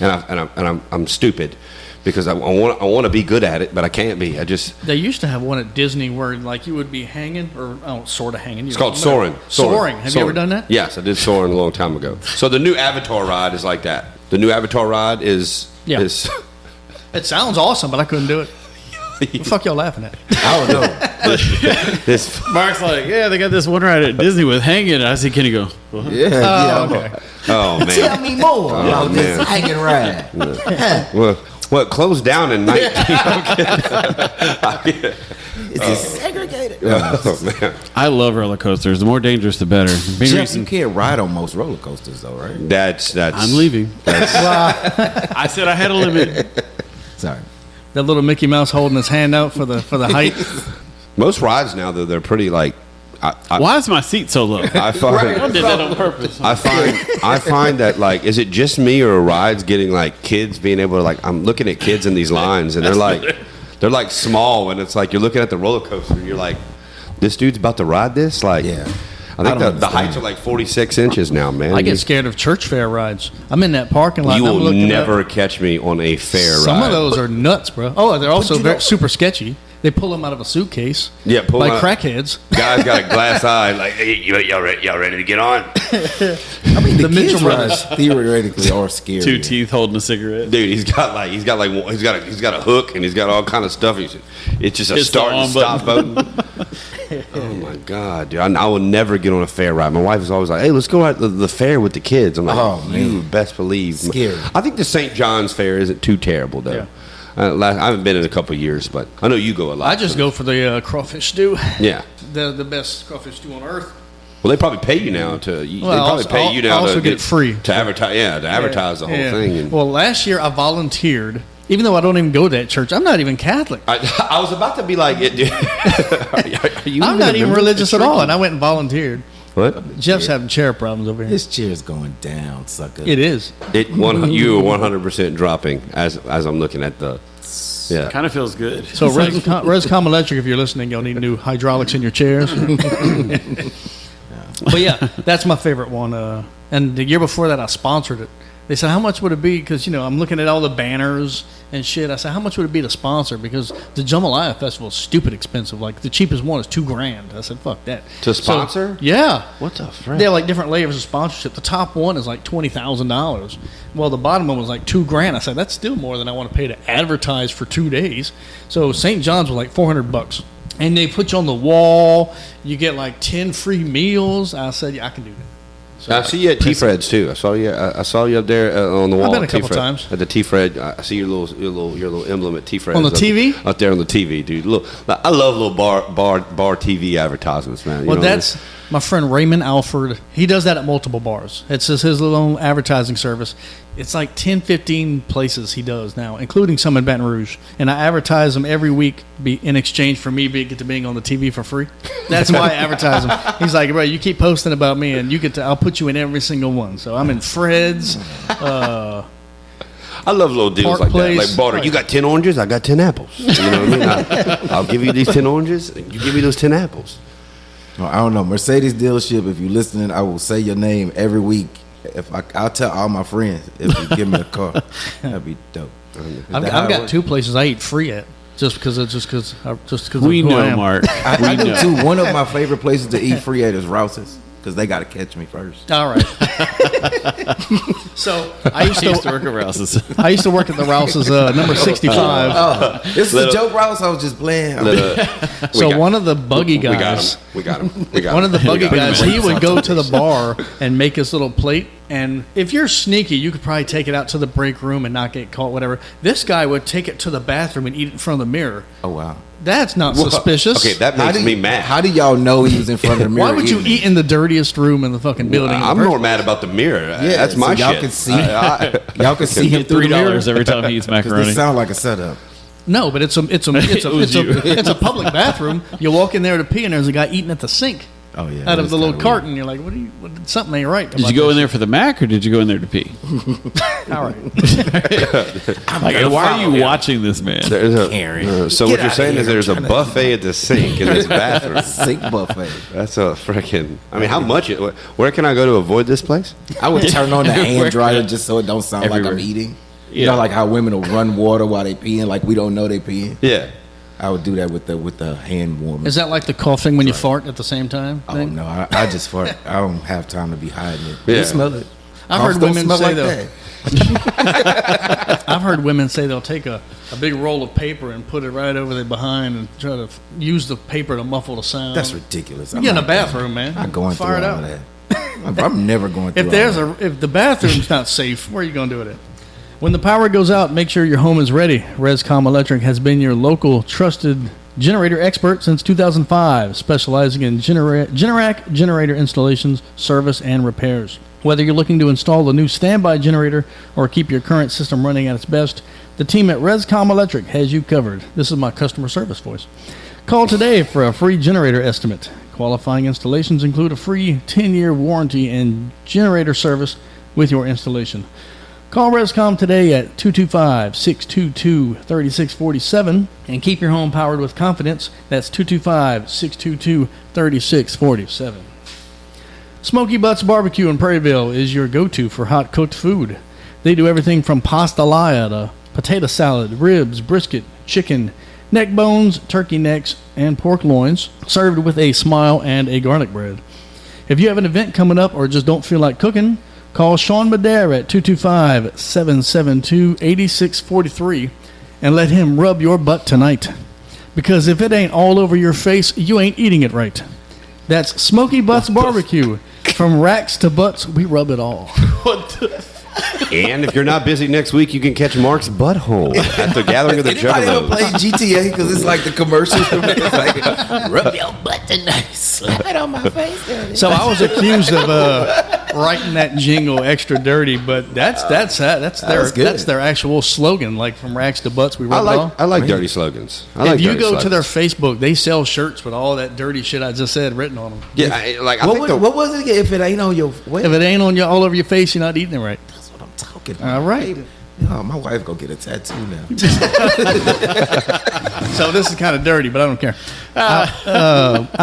and I'm stupid. Because I want to be good at it, but I can't be. They used to have one at Disney where like you would be hanging, or sort of hanging. It's called soaring. Soaring. Have you ever done that? Yes, I did soaring a long time ago. So the new Avatar ride is like that. The new Avatar ride is Yeah. It sounds awesome, but I couldn't do it. What the fuck y'all laughing at? I don't know. this. Mark's like, yeah, they got this one ride at Disney with hanging. I see Kenny go, well, Yeah. Okay. Oh man. Tell me more about man. this hanging ride. Well, it closed down in 19. It's just segregated. Oh man. I love roller coasters. The more dangerous, the better. Being Jeff, you recent, can't ride on most roller coasters, though, right? That's. I'm leaving. I said I had a limit. Sorry. That little Mickey Mouse holding his hand out for the height. Most rides now, though, they're pretty like. Why is my seat so low? I find. I did that on purpose. I find that like, is it just me or are rides getting like kids being able to like? I'm looking at kids in these lines and they're like small, and it's like you're looking at the roller coaster and you're like, this dude's about to ride this. Like, Yeah. I I think don't the heights understand. are like 46 inches now, man. I get scared of church fair rides. I'm in that parking lot. You and I'm will looking never up. catch me on a fair Some ride. of those are nuts, bro. Oh, they're also super sketchy. They pull them out of a suitcase. Yeah, pull like them out. crackheads. Guy's got a glass eye. Like, hey, y'all ready to get on? I mean, the Mitchell kids rides theoretically are scary. Two teeth holding a cigarette. Dude, he's got a hook and he's got all kind of stuff. It's just a It's the start and on stop button. Oh my god, dude! I will never get on a fair ride. My wife is always like, "Hey, let's go at the fair with the kids." I'm like, Oh, "You man. best believe." Scary. I think the St. John's Fair isn't too terrible though. Yeah. I haven't been in a couple of years, but I know you go a lot. I just go for the crawfish stew. Yeah. The best crawfish stew on earth. Well, they probably pay you now to. They Well, probably pay you now I also to get free. to advertise. Yeah, to advertise the whole Yeah. thing. And Well, last year I volunteered, even though I don't even go to that church. I'm not even Catholic. I was about to be like, are you I'm a not even member of religious the at all, church? and I went and volunteered. What? Jeff's having chair problems over here. This chair's going down, sucker. It is. You are 100% dropping as I'm looking at the. Yeah. Kind of feels good. So Rescom Electric, if you're listening, y'all need new hydraulics in your chairs. But yeah, that's my favorite one. And the year before that, I sponsored it. They said, how much would it be? Because, I'm looking at all the banners and shit. I said, how much would it be to sponsor? Because the Jambalaya Festival is stupid expensive. Like, the cheapest one is $2,000. I said, fuck that. To sponsor? So, yeah. What the frick? They have, like, different layers of sponsorship. The top one is, like, $20,000. Well, the bottom one was, like, $2,000. I said, that's still more than I want to pay to advertise for 2 days. So St. John's was, like, $400. And they put you on the wall. You get, like, 10 free meals. I said, yeah, I can do that. So I see you at T-Fred's too. I saw you up there on the wall. I've been a at couple T-Fred. times. At the T-Fred. I see your little emblem at T-Fred's. On the TV? Up there on the TV, dude. Look, I love little bar TV advertisements, man. Well, that's my friend Raymond Alford. He does that at multiple bars. It's just his little advertising service. It's like 10, 15 places he does now, including some in Baton Rouge. And I advertise them every week in exchange for me being on the TV for free. That's why I advertise them. He's like, bro, you keep posting about me, and I'll put you in every single one. So I'm in Fred's. I love little deals Park like Place. that. Like, barter, you got 10 oranges, I got 10 apples. You know what I mean? I'll give you these 10 oranges, and you give me those 10 apples. Well, I don't know. Mercedes dealership, if you're listening, I will say your name every week. I'll tell all my friends if you give me a car. That'd be dope. I've got 2 places I eat free at. Just because We of who I know, am. Mark. I do too. One of my favorite places to eat free at is Rouse's because they got to catch me first. All right. So I used to to work at Rouse's. I used to work at the Rouse's number 65. Oh, this is a joke, Rouse. I was just playing. So one of the buggy guys, We got him. one of the buggy guys, him. he would go to the bar and make his little plate. And if you're sneaky, you could probably take it out to the break room and not get caught, whatever. This guy would take it to the bathroom and eat it in front of the mirror. Oh, wow. That's not suspicious. Okay, that makes me mad. How do y'all know he was in front of the mirror? Why would you eat in the dirtiest room in the fucking building? I'm more mad about the mirror. Yeah, That's my so y'all shit. Can see, y'all can see him Get through the mirror. $3 every time he eats 'Cause macaroni. This sound like a setup. No, but it's a public bathroom. You walk in there to pee, and there's a guy eating at the sink. Oh yeah, Out of the little kinda carton, you're like, something ain't right. Did you go in there for the Mac or did you go in there to pee? All right. Like, why are you watching this man? There's so what you're saying is there's a buffet at the sink in this bathroom. Sink buffet. That's a freaking. I mean, how much? Where can I go to avoid this place? I would turn on the hand dryer just so it don't sound like I'm eating. You know, like how women will run water while they peeing, like we don't know they peeing. Yeah. I would do that with the hand warmer. Is that like the coughing when you fart at the same time? Oh no, I just fart. I don't have time to be hiding it. Yeah. You smell it. I've heard women say I've heard women say they'll take a big roll of paper and put it right over their behind and try to use the paper to muffle the sound. That's ridiculous. You get in a bathroom, man. I'm going Fire through it all out. of that. I'm never going through. If the bathroom's not safe, where are you going to do it at? When the power goes out, make sure your home is ready. Rescom Electric has been your local trusted generator expert since 2005, specializing in Generac generator installations, service, and repairs. Whether you're looking to install a new standby generator or keep your current system running at its best, the team at Rescom Electric has you covered. This is my customer service voice. Call today for a free generator estimate. Qualifying installations include a free 10-year warranty and generator service with your installation. Call Rescom today at 225-622-3647 and keep your home powered with confidence. That's 225-622-3647. Smoky Butts Barbecue in Prairieville is your go-to for hot cooked food. They do everything from pastelaya to potato salad, ribs, brisket, chicken, neck bones, turkey necks, and pork loins, served with a smile and a garlic bread. If you have an event coming up or just don't feel like cooking, call Sean Madare at 225-772-8643 and let him rub your butt tonight. Because if it ain't all over your face, you ain't eating it right. That's Smoky Butts Barbecue. From racks to butts, we rub it all. And if you're not busy next week, you can catch Mark's butthole at the Gathering of the Anybody ever play Juggalos. GTA? Because it's like the commercials from it. It's like, rub your butt tonight. Slide on my face. So I was accused of writing that jingle extra dirty, but that's their actual slogan. Like from racks to butts, we rub it all. I like dirty slogans. If you go to their Facebook, they sell shirts with all that dirty shit I just said written on them. Yeah, What was it? If it ain't on your If it ain't on all over your face, you're not eating it right. That's what I'm talking All about. right. Oh, my wife go get a tattoo now. So this is kind of dirty, but I don't care.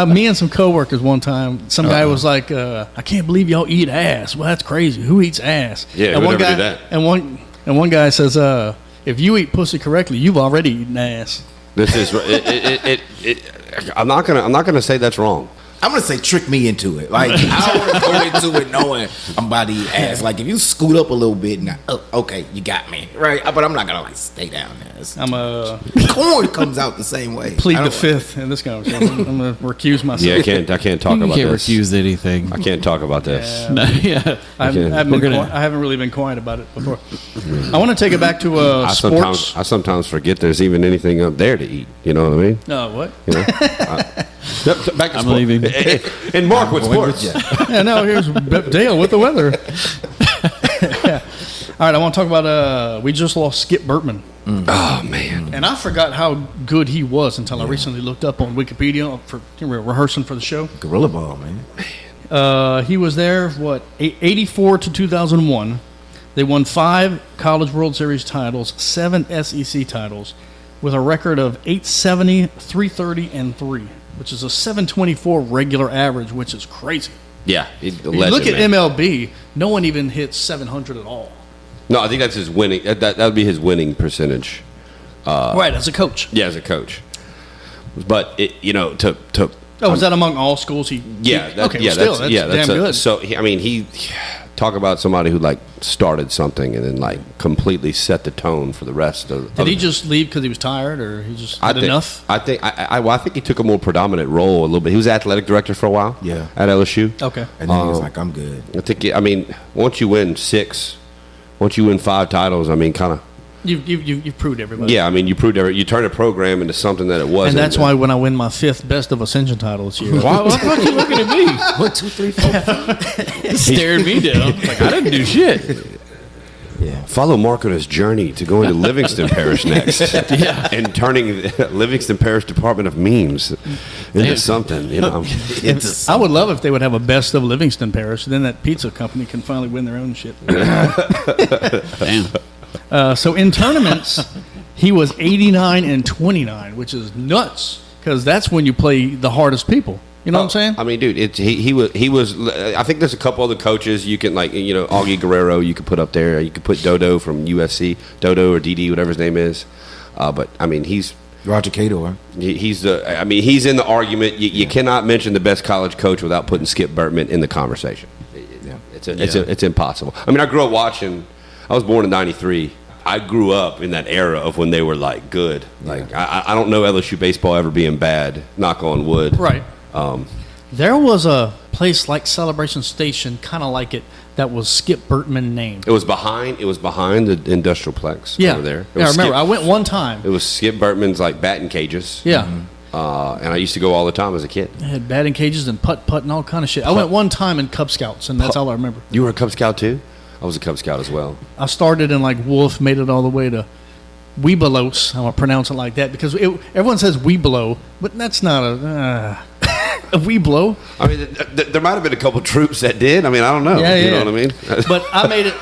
Me and some coworkers one time, some guy was like, "I can't believe y'all eat ass." Well, that's crazy. Who eats ass? Yeah, and who one never guy, do that? And one guy says, "If you eat pussy correctly, you've already eaten ass." This is I'm not gonna say that's wrong. I'm gonna say trick me into it. Like I want to go into it knowing I'm about to eat ass. Like if you scoot up a little bit, and okay, you got me right. But I'm not gonna like stay down there. Corn comes out the same way. Plead the fifth in this conversation. I'm gonna recuse myself. Yeah, I can't talk about You can't this. recuse anything. I can't talk about this. Yeah. I haven't really been quiet about it before. I want to take it back to sports. I sometimes forget there's even anything up there to eat. You know what I mean? No, what? You know? Back to I'm sport. leaving. And Mark with sports. Yeah, no, here's Dale with the weather. Yeah. All right, I want to talk about we just lost Skip Bertman. Oh, man. And I forgot how good he was until I recently looked up on Wikipedia for rehearsing for the show. Gorilla ball, man. He was there, 84 to 2001. They won 5 College World Series titles, 7 SEC titles, with a record of 870, 330, and 3, which is a 724 regular average, which is crazy. Yeah. If you look at MLB, no one even hits 700 at all. No, I think that's his winning. That would be his winning percentage. Right, as a coach. Yeah, as a coach. But to was that among all schools? That's damn good. So he talk about somebody who like started something and then like completely set the tone for the rest of. Did he just leave because he was tired, or he just had enough? I think he took a more predominant role a little bit. He was athletic director for a while. Yeah. At LSU. Okay. And then he was like, "I'm good." I think. Once you win 5 titles, kind of. You've proved everybody. Yeah, you proved you turned a program into something that it wasn't. And that's why when I win my 5th best of Ascension title this year. Why the fuck you looking at me? 1, 2, 3, 4. Staring me down. Like I didn't do shit. Yeah. Follow Mark on his journey to going to Livingston Parish next. And turning the Livingston Parish Department of Memes into something, I would love if they would have a best of Livingston Parish. Then that pizza company can finally win their own shit. Damn. So in tournaments, he was 89 and 29, which is nuts because that's when you play the hardest people. You know what I'm saying? Dude, he was. I think there's a couple other coaches you can Augie Guerrero. You could put up there. You could put Dodo from USC, Dodo or DD, whatever his name is. But he's Roger Cato. Huh? He's he's in the argument. You cannot mention the best college coach without putting Skip Bertman in the conversation. It's impossible. I grew up watching. I was born in '93. I grew up in that era of when they were like good. Like I don't know LSU baseball ever being bad. Knock on wood. Right. There was a place like Celebration Station, kind of like it, that was Skip Bertman named. It was behind the Industrialplex over there. I remember. I went one time. It was Skip Bertman's like batting cages. Yeah. And I used to go all the time as a kid. They had batting cages and putt and all kind of shit. I went one time in Cub Scouts, and that's all I remember. You were a Cub Scout too? I was a Cub Scout as well. I started in like Wolf, made it all the way to Webelos. I'm going to pronounce it like that because everyone says Webelo, but that's not a Webelo. There might have been a couple troops that did. I don't know. Yeah, you know what I mean? But I made it.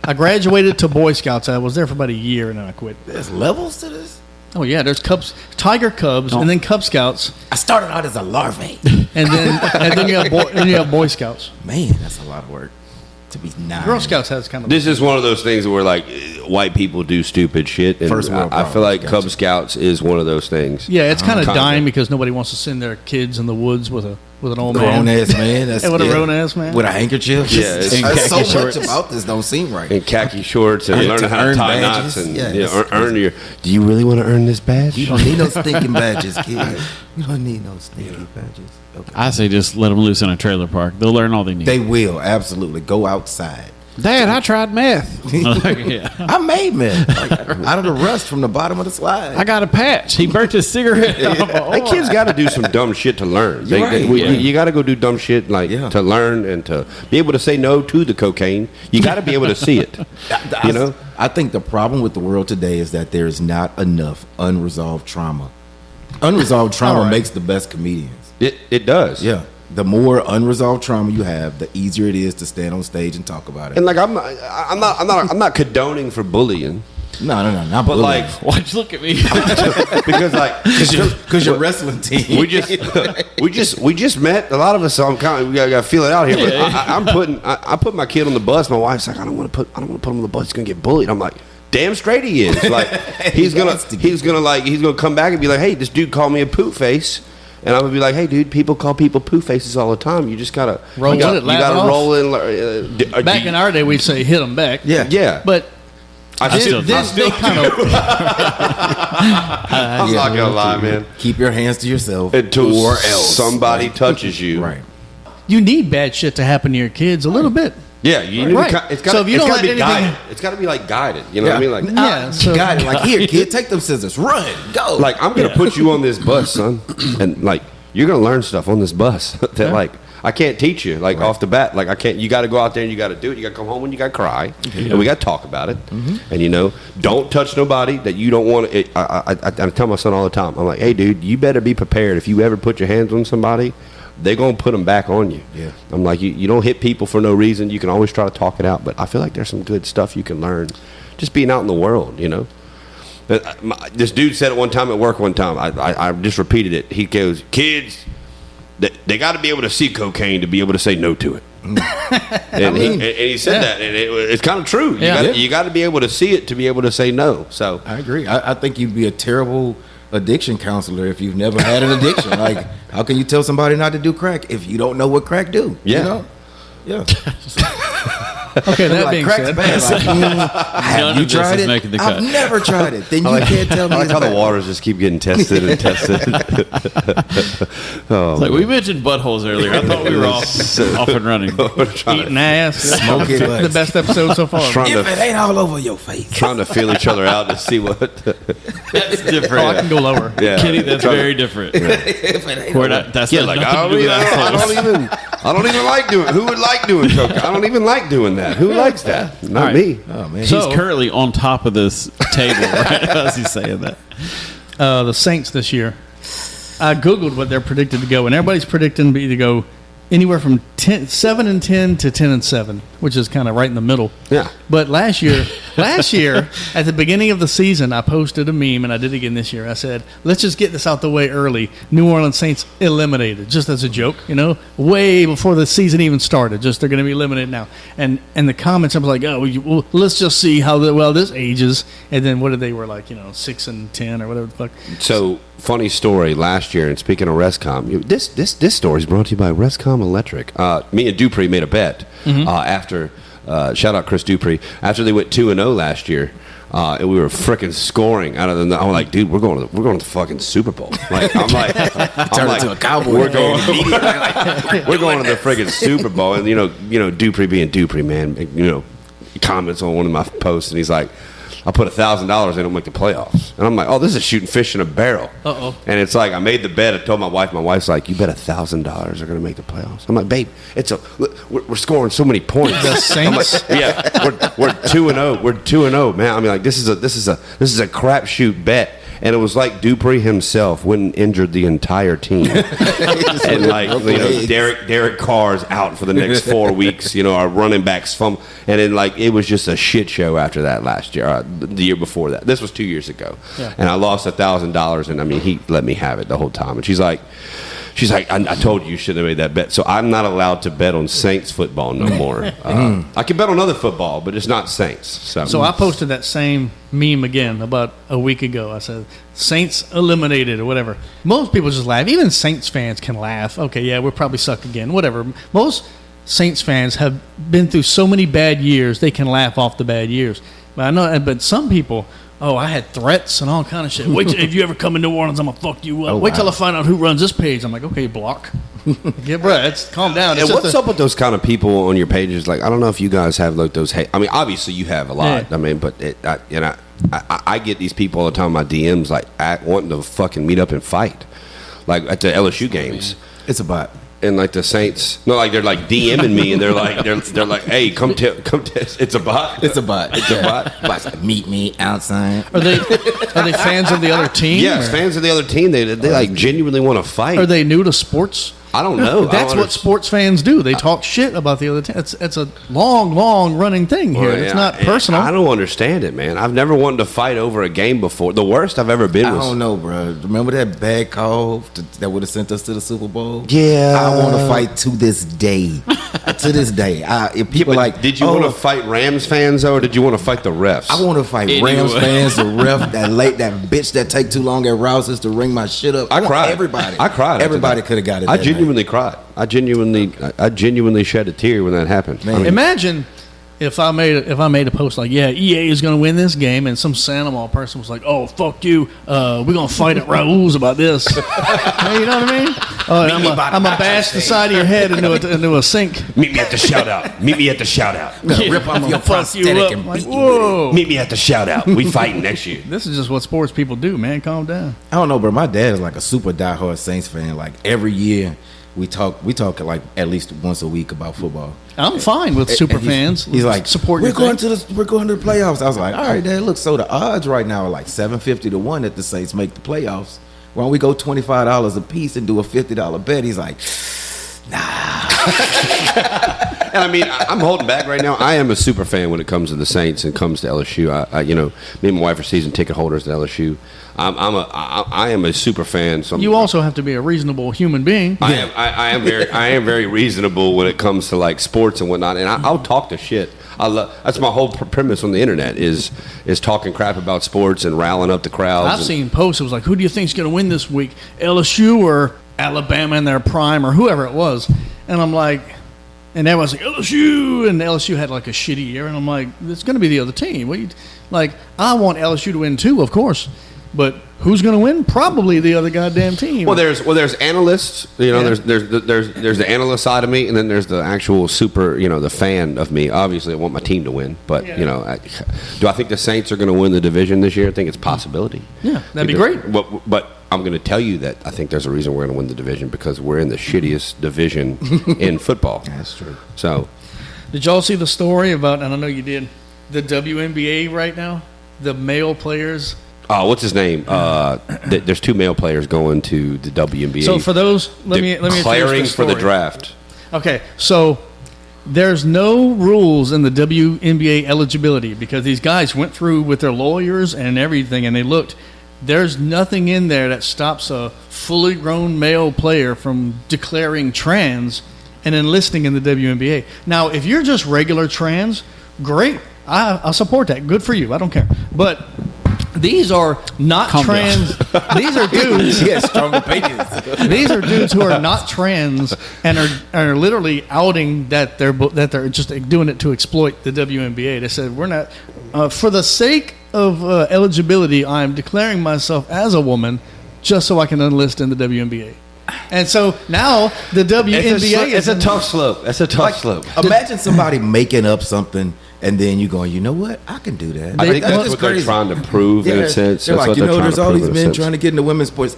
I graduated to Boy Scouts. I was there for about a year, and then I quit. There's levels to this? Oh, yeah. There's Tiger Cubs, and then Cub Scouts. I started out as a larvae. And then you have Boy Scouts. Man, that's a lot of work. To be 9. Girl Scouts has kind of. This is one of those things where like white people do stupid shit. And First world I feel like problems. Cub Scouts is one of those things. Yeah, it's kind of dying because nobody wants to send their kids in the woods with an old man. Grown ass man. That's, a grown ass man with a handkerchief. Yeah, so much about this don't seem right. And khaki shorts and learning how to tie knots and earn your. Do you really want to earn this badge? You don't need no stinking badges, kid. You don't need no stinking badges. Okay. I say just let them loose in a trailer park. They'll learn all they need. They will absolutely go outside. Dad, I tried meth. I made meth out of the rust from the bottom of the slide. I got a patch. He burnt his cigarette. Hey, kids got to do some dumb shit to learn. You got to go do dumb shit to learn and to be able to say no to the cocaine. You got to be able to see it. I think the problem with the world today is that there is not enough unresolved trauma. Unresolved trauma makes the best comedians. It does. Yeah. the more unresolved trauma you have, the easier it is to stand on stage and talk about it. And like I'm not condoning for bullying. No, not But bullying. like, Why'd you look at me? because like because your wrestling team. we just met. A lot of us, so I'm kind of, we gotta feel it out here. But I put my kid on the bus. My wife's like, I don't want to put him on the bus. He's gonna get bullied. I'm like, damn straight he is. Like he's gonna come back and be like, hey, this dude called me a poop face. And I'm gonna be like, hey, dude, people call people poo faces all the time. You just gotta roll you gotta roll in. Back in our day, we'd say hit them back. Yeah. But I still they kind of. I'm not gonna lie, man. Keep your hands to yourself Until or else somebody touches you. Right. You need bad shit to happen to your kids a little bit. Yeah, you need Right. it's got So if you don't to let be anything- guided. It's got to be like guided. You know what I mean? Like, Yeah, so Got it. Like, here, kid, take them scissors. Run. Go. like I'm gonna put you on this bus, son, and like you're gonna learn stuff on this bus that like I can't teach you like off the bat. Like I can't. You got to go out there and you got to do it. You got to come home and you got to cry, and we got to talk about it. And you know, don't touch nobody that you don't want. I tell my son all the time. I'm like, hey, dude, you better be prepared. If you ever put your hands on somebody, they're gonna put them back on you. Yeah. I'm like, you don't hit people for no reason. You can always try to talk it out, but I feel like there's some good stuff you can learn just being out in the world. You know. But this dude said it one time at work. One time, I just repeated it. He goes, kids. They got to be able to see cocaine to be able to say no to it. And he said that, and it's kind of true. You got to be able to see it to be able to say no. So I agree. I think you'd be a terrible addiction counselor if you've never had an addiction. Like, how can you tell somebody not to do crack if you don't know what crack do? Yeah. You know? Yeah. Okay, that Like, being crack's said, bad. Like, have None you of this tried is it? making the cut. I've never tried it. Then you can't tell me. I like it's how the bad. waters just keep getting tested and tested. It's like we mentioned buttholes earlier. I thought we were off and running. eating ass, Smoking the butts. best episode so far. Trying If it to ain't all over your face. trying to feel each other out to see what. That's Oh, I different. can go lower. Yeah, Kenny, that's very different. If it ain't We're not, that's Yeah, not like nothing to do with assholes. I don't even like doing. Who would like doing cocaine? I don't even like doing that. Who likes that? Not All right. me. Oh man. He's So- currently on top of this table right as he's saying that. The Saints this year. I googled what they're predicted to go, and everybody's predicting to go anywhere from 7-10 to 10-7, which is kind of right in the middle. Yeah. But last year, at the beginning of the season, I posted a meme, and I did it again this year. I said, "Let's just get this out the way early. New Orleans Saints eliminated," just as a joke, way before the season even started. Just they're going to be eliminated now. And the comments, I was like, "Oh, well, let's just see how this ages." And then what did they were like, 6-10 or whatever the fuck. So funny story. Last year, and speaking of Rescom, this story is brought to you by Rescom Electric. Me and Dupree made a bet after. Shout out Chris Dupree. After they went 2-0 last year, and we were freaking scoring out of the. I'm like, dude, we're going to the fucking Super Bowl. Like, I'm like, into a cowboy. We're going to the freaking Super Bowl, and Dupree being Dupree, man, he comments on one of my posts, and he's like, I put $1,000 they don't make the playoffs. And I'm like, oh, this is shooting fish in a barrel. Uh-oh. And it's like, I made the bet. I told my wife. My wife's like, you bet $1,000 they're going to make the playoffs. I'm like, babe, we're scoring so many points. The Saints? Yeah, we're 2-0. We're 2-0, man. I mean, like, this is a crapshoot bet. And it was like Dupree himself went and injured the entire team. And like, Derek Carr's out for the next 4 weeks. Our running backs fumble. And then like, it was just a shit show after that last year, the year before that. This was 2 years ago. Yeah. And I lost $1,000. And I mean, he let me have it the whole time. And she's like, I told you shouldn't have made that bet. So I'm not allowed to bet on Saints football no more. I can bet on other football, but it's not Saints. So I posted that same meme again about a week ago. I said, Saints eliminated or whatever. Most people just laugh. Even Saints fans can laugh. Okay, yeah, we'll probably suck again. Whatever. Most Saints fans have been through so many bad years, they can laugh off the bad years. But some people... Oh, I had threats and all kind of shit. Wait till if you ever come in New Orleans, I'm gonna fuck you up. Wait till I find out who runs this page. I'm like, okay, block. Yeah, bro, calm down. And what's up with those kind of people on your pages? Like, I don't know if you guys have like those. I mean, obviously you have a lot. Yeah. I mean, but I get these people all the time in my DMs like wanting to fucking meet up and fight, like at the LSU games. It's a bot. And like the Saints, no, like they're like DMing me, and they're like, hey, come it's a bot. It's a bot. It's a bot. Bots like, meet me outside. Are they fans of the other team? Yes, fans of the other team. They like genuinely want to fight. Are they new to sports? I don't know. That's what sports fans do. They talk shit about the other team. It's a long running thing here. Well, It's not personal. I don't understand it, man. I've never wanted to fight over a game before. The worst I've ever been I was. don't know, bro. Remember that bad call that would have sent us to the Super Bowl? Yeah. I want to fight to this day. To this day. If people Did you want to fight Rams fans though, or did you want to fight the refs? I want to fight Rams fans, the ref, that bitch that take too long at Rouse's to ring my shit up. I cried. Everybody. I cried. Everybody could have got it. I genuinely cried. I genuinely shed a tear when that happened. Man. I mean, Imagine if I made a post like, yeah, EA is going to win this game, and some Sandoval person was like, oh, fuck you, we're going to fight at Raul's about this. You know what I mean? I'm going to bash the side of your head into a sink. meet me at the shout out. Meet me at the shout out. Rip off your Fuck you prosthetic up. and Like, beat you with it. whoa. Meet me at the shout out. We fighting next year. This is just what sports people do, man. Calm down. I don't know, bro. My dad is like a super diehard Saints fan. Like every year we talk like at least once a week about football. I'm fine with super fans. He's like, support we're your going thing. to the playoffs. I was like, all right, Dad. Look, so the odds right now are like 750 to 1 that the Saints make the playoffs. Why don't we go $25 a piece and do a $50 bet? He's like, nah. And I mean, I'm holding back right now. I am a super fan when it comes to the Saints and comes to LSU. Me and my wife are season ticket holders at LSU. I am a super fan. You also have to be a reasonable human being. I am very reasonable when it comes to like sports and whatnot, and I'll talk to shit. That's my whole premise on the internet is talking crap about sports and riling up the crowds. I've seen posts. It was like, who do you think's going to win this week? LSU or Alabama in their prime or whoever it was? And I'm like, and everyone's like LSU, and LSU had like a shitty year, and I'm like, it's going to be the other team. I want LSU to win too, of course. But who's going to win? Probably the other goddamn team. Well, there's analysts. Yeah. There's the analyst side of me, and then there's the actual super. The fan of me. Obviously, I want my team to win. But Yeah. do I think the Saints are going to win the division this year? I think it's a possibility. Yeah, that'd be great. But I'm going to tell you that I think there's a reason we're going to win the division because we're in the shittiest division in football. That's true. So, Did y'all see the story about, and I know you did, the WNBA right now? The male players. what's his name? There's 2 male players going to the WNBA. So for those, let me declaring finish for the story. draft. Okay, so there's no rules in the WNBA eligibility because these guys went through with their lawyers and everything, and they looked. There's nothing in there that stops a fully grown male player from declaring trans and enlisting in the WNBA. Now, if you're just regular trans, great. I'll support that. Good for you. I don't care. But these are not Calm trans. These are dudes. He has strong opinions. These are dudes who are not trans and are literally outing that they're just doing it to exploit the WNBA. They said we're not for the sake of eligibility. I'm declaring myself as a woman just so I can enlist in the WNBA. And so now the WNBA It's a tough slope. That's a tough slope. Imagine somebody making up something and then you going, you know what? I can do that. I think That's that's just what they're crazy. trying to prove in a sense. They're That's like, what you they're know, trying there's to all prove these in a men sense. trying to get into women's sports.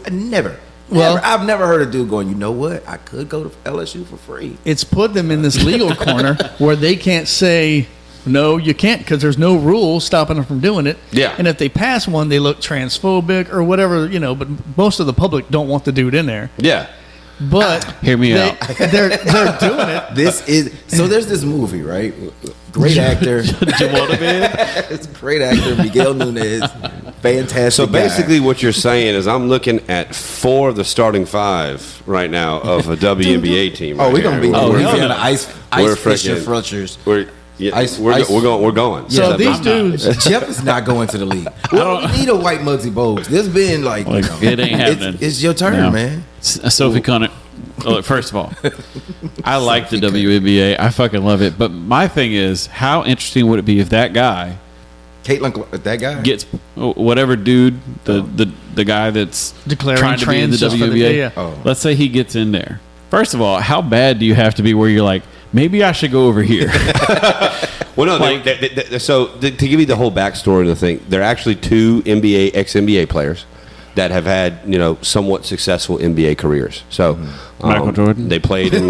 Well- I've never heard a dude going, you know what? I could go to LSU for free. It's put them in this legal corner where they can't say, no, you can't, because there's no rule stopping them from doing it. Yeah. And if they pass one, they look transphobic or whatever, but most of the public don't want the dude in there. Yeah. But Hear me out. They're doing it. There's this movie, right? Great actor. It's a great actor, Miguel Nunez. Fantastic. So guy. basically, what you're saying is, I'm looking at 4 of the starting 5 right now of a WNBA team. we're gonna be Oh, Louisiana no. ice We're fisher freaking- freshers. We're going. So Yeah, these dudes, Jeff is not going to the league. We need a white Muggsy Bogues. There's been It ain't happening. It's your turn, No. man. Sophie Connor. Look, first of all, I like the WNBA. I fucking love it. But my thing is, how interesting would it be if that guy That guy gets whatever dude, the guy that's Declaring trying to be in the trans just for the- WNBA? yeah. Oh. Let's say he gets in there. First of all, how bad do you have to be where you're like, maybe I should go over here? Well, no. Like- To give you the whole backstory of the thing, there are actually 2 ex-NBA players that have had somewhat successful NBA careers. So Michael Jordan? they played in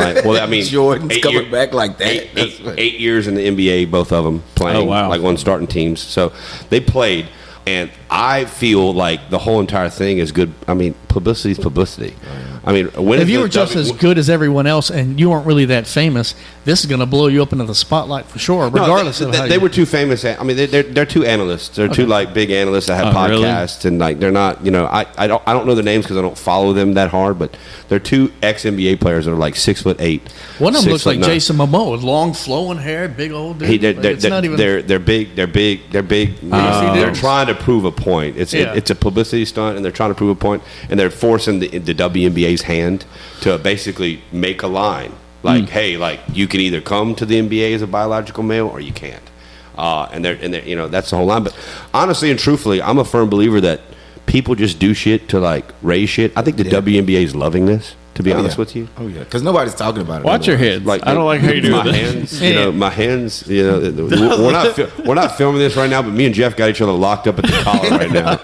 Jordan's coming back like that. That's right. 8 years in the NBA, both of them playing Oh, wow. on starting teams. So they played, and I feel like the whole entire thing is good. I mean, publicity is publicity. I mean, when If you were just as good as everyone else and you weren't really that famous, this is going to blow you up into the spotlight for sure, regardless of how they were two famous. I mean, they're two analysts. They're two like big analysts that have podcasts, and like they're not. You know, I don't know the names because I don't follow them that hard, but they're two ex NBA players that are like 6'8". One of them looks like 6'9". Jason Momoa with long flowing hair, big old dude. They're big. They're trying to prove a point. It's a publicity stunt, and they're trying to prove a point, and they're forcing the WNBA's hand to basically make a line. Like, hey, like you can either come to the NBA as a biological male or you can't. And they're you know, that's the whole line. But honestly and truthfully, I'm a firm believer that people just do shit to like raise shit. I think the WNBA is loving this. To be honest with you. Oh yeah, because nobody's talking about it. Watch your head. Like I don't like how you do my this. hands. You know, my hands. You know, we're not filming this right now, but me and Jeff got each other locked up at the collar right now.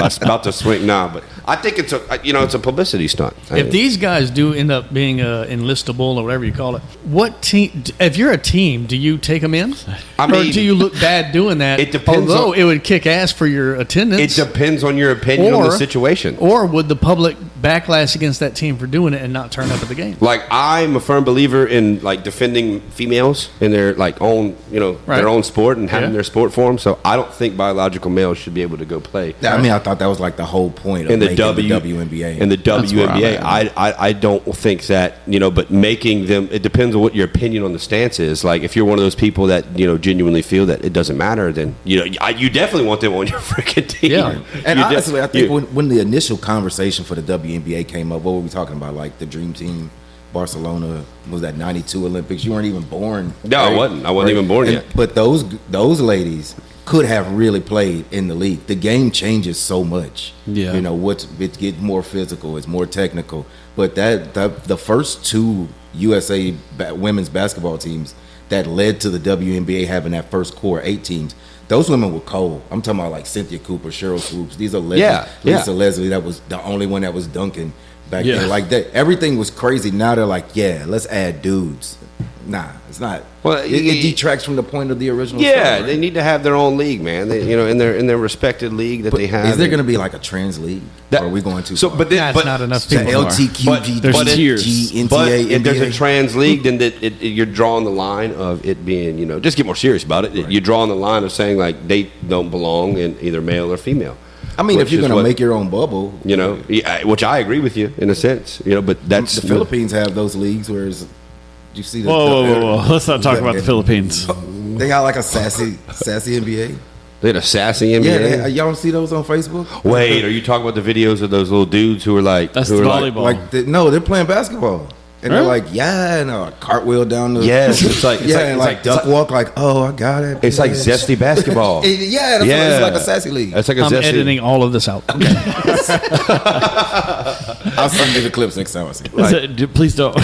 It's about to swing now, but I think it's a publicity stunt. If these guys do end up being enlistable or whatever you call it, what team? If you're a team, do you take them in, or do you look bad doing that? It depends. Although it would kick ass for your attendance. It depends on your opinion on the situation. Or would the public backlash against that team for doing it and not turn up at the game? Like, I'm a firm believer in like defending females in their like own, their own sport and having their sport for them. So I don't think biological males should be able to go play. I mean, I thought that was like the whole point of the WNBA. In the WNBA, I don't think that, but making them, it depends on what your opinion on the stance is. Like, if you're one of those people that, genuinely feel that it doesn't matter, then, you definitely want them on your freaking team. Yeah. And honestly, I think when the initial conversation for the WNBA came up, what were we talking about? Like the Dream Team, Barcelona, was that 92 Olympics? You weren't even born. No, right? I wasn't even born yet. But those ladies could have really played in the league. The game changes so much. Yeah. It gets more physical, it's more technical. But the first two USA women's basketball teams that led to the WNBA having that first core 8 teams, those women were cold. I'm talking about like Cynthia Cooper, Cheryl Swoops. These are legends. Lisa Leslie, that was the only one that was dunking back then. Like that, everything was crazy. Now they're like, let's add dudes. Nah, it's not. Well, it detracts from the point of the original. Yeah, story, right? They need to have their own league, man. They, in their respected league that they have. Is there going to be like a trans league? Or are we going to? So, but not enough the people. LTQG, there's tiers. NTA, but if there's a NBA. trans league, then you're drawing the line of it being, just get more serious about it. Right. You're drawing the line of saying like they don't belong in either male or female. I mean, if you're going to make your own bubble, which I agree with you in a sense, but that's the Philippines have those leagues. Whereas, you see, whoa! Let's not talk about the Philippines. They got like a sassy NBA. They had a sassy NBA. Yeah, y'all don't see those on Facebook? Wait, are you talking about the videos of those little dudes who are like? That's volleyball. No, they're playing basketball. And they're like, and a cartwheel down the. Yes, it's like duck walk, like, oh, I got it. It's like zesty basketball. It's like a sassy league. It's like a I'm editing all of this out. I'll send you the clips next time I see it. Please don't.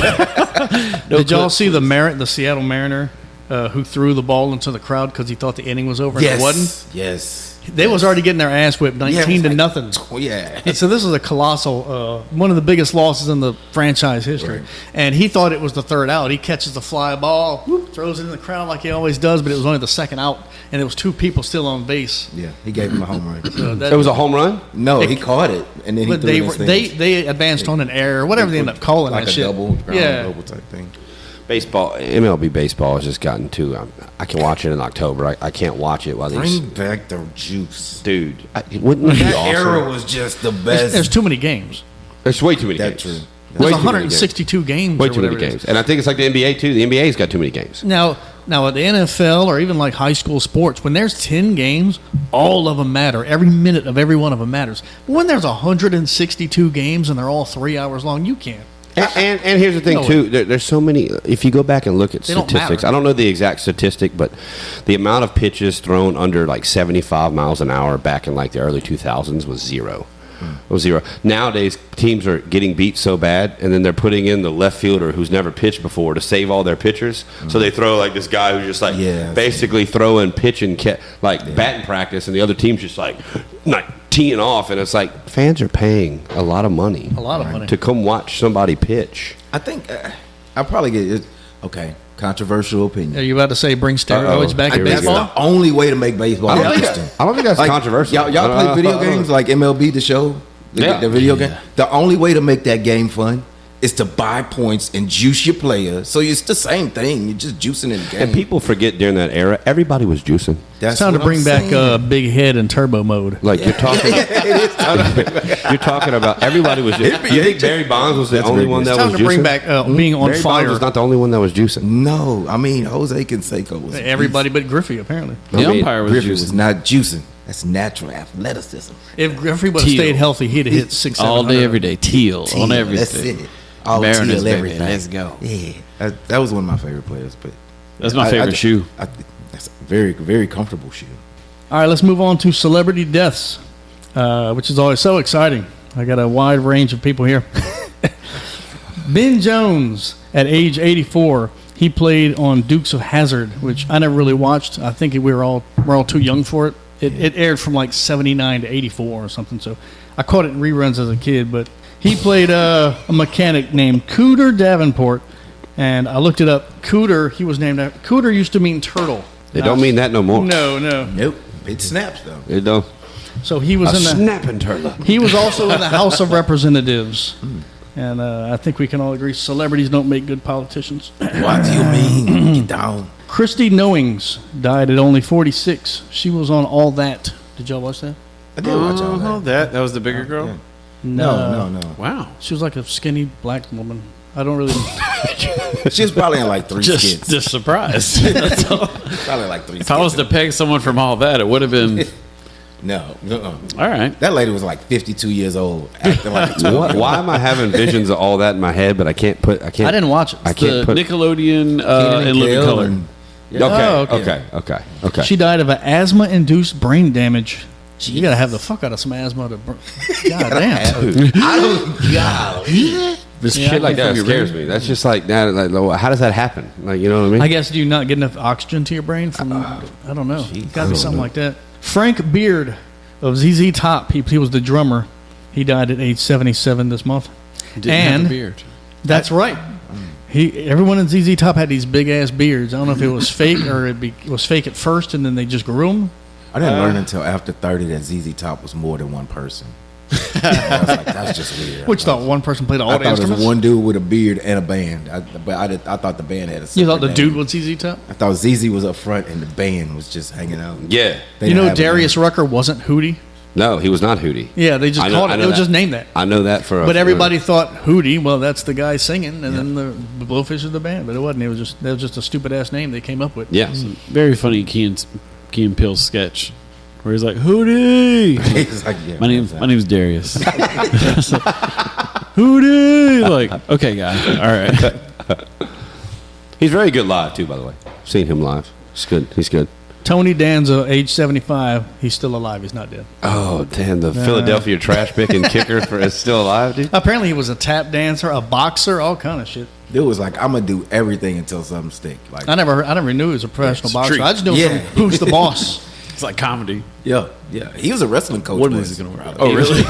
Did y'all see the Seattle Mariner who threw the ball into the crowd because he thought the inning was over? Yes. And it wasn't. Yes. They was already getting their ass whipped 19 to nothing. Yeah. And so this is a colossal, one of the biggest losses in the franchise history. Right. And he thought it was the third out. He catches the fly ball, throws it in the crowd like he always does, but it was only the second out, and there was 2 people still on base. Yeah, he gave him a home run. It was a home run? No, he caught it, and then he threw it. They advanced on an error, whatever they ended up calling like that shit. Double type thing. Baseball, MLB baseball has just gotten too. I can watch it in October. I can't watch it while these. Bring back the juice, dude. Wouldn't it be awesome? Era was just the best. There's too many games. There's way too many games. That's true. There's 162 games. Way too many games, and I think it's like the NBA too. The NBA's got too many games. Now at the NFL or even like high school sports, when there's 10 games, all of them matter. Every minute of every one of them matters. But when there's 162 games and they're all 3 hours long, you can't. And here's the thing, too. There's so many. If you go back and look at statistics, I don't know the exact statistic, but the amount of pitches thrown under like 75 miles an hour back in like the early 2000s was zero. It was zero. Nowadays, teams are getting beat so bad, and then they're putting in the left fielder who's never pitched before to save all their pitchers. So they throw like this guy who's just like basically throwing pitch and batting practice, and the other team's just like teeing off, and it's like fans are paying a lot of money to come watch somebody pitch. I think I'll probably get it. Okay, controversial opinion. Are you about to say bring steroids back in baseball? That's the only way to make baseball interesting. I don't think that's controversial. Y'all play video games like MLB The Show? The video game. The only way to make that game fun is to buy points and juice your players. So it's the same thing. You're just juicing in the game. And people forget during that era, everybody was juicing. It's time to bring back Big Head and Turbo Mode. Like you're talking, you're talking about everybody was. You think Barry Bonds was the only one that was juicing? It's time to bring back being on Barry fire. Bonds was not the only one that was juicing. No, I mean Jose Canseco was Everybody but Griffey, apparently. The umpire was Griffey juicing. was not juicing. That's natural athleticism. If Griffey would have Teal. stayed healthy, he'd have hit 600. All day, every day. Teal on everything. That's it. All Baroness, teal, baby. everything. Let's go. Yeah, that was one of my favorite players. But That's my favorite shoe. That's a very, very comfortable shoe. All right, let's move on to celebrity deaths, which is always so exciting. I got a wide range of people here. Ben Jones, at age 84, he played on Dukes of Hazzard, which I never really watched. I think we're all too young for it. It aired from like 79 to 84 or something. So I caught it in reruns as a kid. But he played a mechanic named Cooter Davenport, and I looked it up. Cooter, he was named after. Cooter used to mean turtle. They don't mean that no more. No. Nope. It snaps though. It don't. So he was in the snapping turtle. He was also in the House of Representatives. And I think we can all agree celebrities don't make good politicians. What do you mean? Get down. Christy Knowings died at only 46. She was on All That. Did y'all watch that? I did watch all that. That was the bigger girl? Yeah. No. Wow. She was like a skinny black woman. I don't really... She was probably in like three skits. Just surprised. That's all. Probably like three If I was to peg someone from all that, it would have been... No. All right. That lady was like 52 years old, acting like a 12. Why am I having visions of all that in my head, but I can't. I didn't watch it. I The can't put. Nickelodeon Kenan in living Kel color. and- Okay. She died of an asthma-induced brain damage. You got to have the fuck out of some asthma to... God damn. This Yeah, shit like that from your scares me. That's just like that. Like, how does that happen? Like, you know what I mean? I guess do you not get enough oxygen to your brain from... I don't know. It's got to be something like that. Frank Beard of ZZ Top. He was the drummer. He died at age 77 this month. Didn't have And a beard. that's right. Everyone in ZZ Top had these big ass beards. I don't know if it was fake or it was fake at first and then they just grew them. I didn't learn until after 30 that ZZ Top was more than one person. I was like, that's just weird. Which thought one person played all I the thought it instruments? was one dude with a beard and a band. I thought the band had a separate You thought the name. dude was ZZ Top? I thought ZZ was up front and the band was just hanging out. yeah. They You didn't know have a Darius name. Rucker wasn't Hootie? No, he was not Hootie. Yeah, they just I know- called I it. know They would that. just name that. I know that for. But everybody thought Hootie, well, that's the guy singing, and then the Blowfish is the band. But it wasn't. That was just a stupid ass name they came up with. Yeah. Very funny Key and Peele sketch where he's like, Hootie! It's like, yeah, My name's Darius. Hootie! Like, okay, guy. All right. He's very good live too. By the way, seen him live. He's good. He's good. Tony Danza, age 75. He's still alive. He's not dead. Oh damn! The Philadelphia trash picking kicker is still alive, dude. Apparently, he was a tap dancer, a boxer, all kind of shit. It was like, I'm gonna do everything until something stick. Like, I never knew he was a professional boxer. Street. I just knew Yeah. from Who's the Boss. It's like comedy. yeah. He was a wrestling coach. What once. is he going to work? Oh really?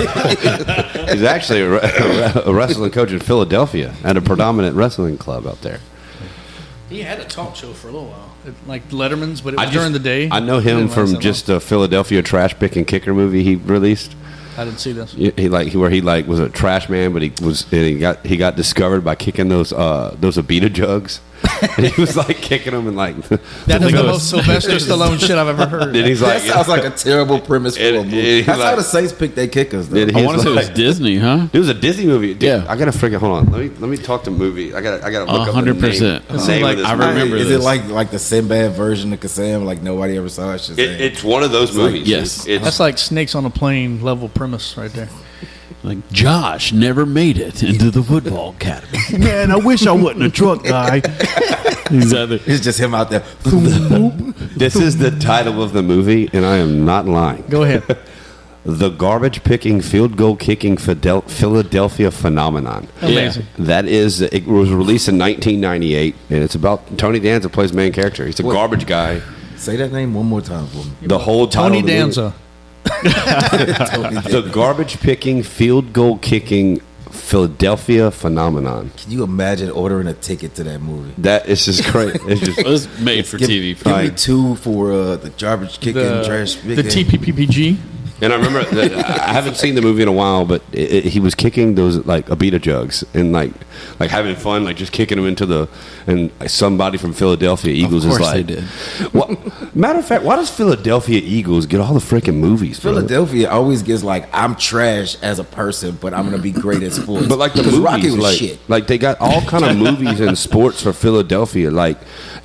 He's actually a wrestling coach in Philadelphia at a predominant wrestling club out there. He had a talk show for a little while, like Letterman's, but it was during the day. I know him from just a Philadelphia trash picking kicker movie he released. I didn't see this. He was a trash man, but he got discovered by kicking those Abita jugs. And he was like kicking them and like That is the most Sylvester Stallone shit I've ever heard. And he's like, That sounds like a terrible premise for a movie. That's how the Saints pick their kickers, though. It- I want to say it was like- Disney, huh? It was a Disney movie. Dude, Yeah. I gotta freaking hold on. Let me talk to movie. I gotta look up the 100%. name. It's Name like- of this I movie. remember Is this. it like the Sinbad version of Kazam? Like nobody ever saw it. Shazam? It's one of those movies. yes. It's That's like Snakes on a Plane level premise right there. Like, Josh never made it into the football academy. Man, I wish I wasn't a truck guy. Exactly. It's just him out there. this is the title of the movie, and I am not lying. Go ahead. The garbage picking, field goal kicking Philadelphia phenomenon. Amazing. That is, it was released in 1998, and it's about Tony Danza plays main character. He's a garbage guy. Say that name one more time for me. The whole title Tony of the movie- Danza. The garbage picking, field goal kicking Philadelphia phenomenon. Can you imagine ordering a ticket to that movie? That is just great. It's just It was made for TV. Give me two for the garbage kicking, trash The picking. TPPG. And I remember that I haven't seen the movie in a while, but he was kicking those like Abita jugs and like having fun, like just kicking them into the. And somebody from Philadelphia Eagles is like, they did. Matter of fact, why does Philadelphia Eagles get all the freaking movies? Bro? Philadelphia always gets like, I'm trash as a person, but I'm gonna be great at sports. But like the 'Cause movies, Rocky was like, shit. like they got all kind of movies and sports for Philadelphia, like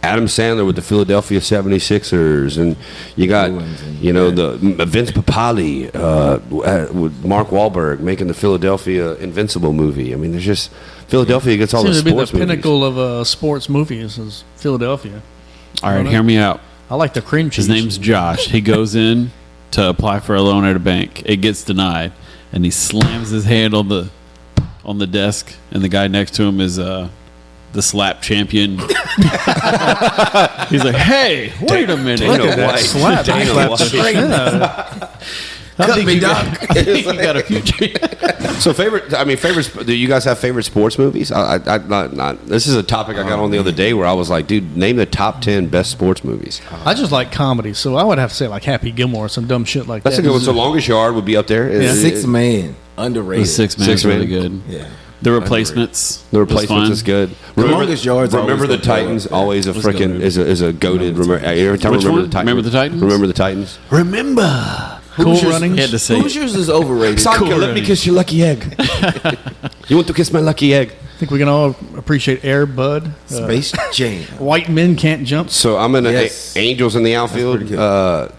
Adam Sandler with the Philadelphia 76ers, and you got the Vince Papali with Mark Wahlberg making the Philadelphia Invincible movie. I mean, there's just Philadelphia gets all the Seems to be sports the movies. pinnacle of sports movies is Philadelphia. All right, hear me out. I like the cream cheese. His name's Josh. He goes in to apply for a loan at a bank. It gets denied, and he slams his hand on the desk, and the guy next to him is the slap champion. He's like, "Hey, wait a minute! Dana Look at that White. slap. Dana Slap White. the straight. Cut me, Doc. I think you got a future." So favorites. Do you guys have favorite sports movies? Not. This is a topic I got on the other day where I was like, dude, name the top 10 best sports movies. I just like comedy, so I would have to say like Happy Gilmore or some dumb shit like That's that. a good one. So Longest Yard would be up there. Yeah. Six Man, The underrated. Six Man Six is really Man. good. Yeah. The Replacements. The was Replacements fun. is good. The Longest Yard's Remember always the gonna play Titans? like that. Always a Let's freaking go. is a goated. Remember every time. Which Remember one? the Titans. Remember the Titans? Remember the Titans. Remember. Cool Hoosiers- Runnings. He had to say it. Hoosiers is overrated. Sanka, let me kiss your lucky egg. You want to kiss my lucky egg? I think we can all appreciate Air Bud. Space Jam. White Men Can't Jump. So I'm in Yes. Angels in the Outfield. pretty good.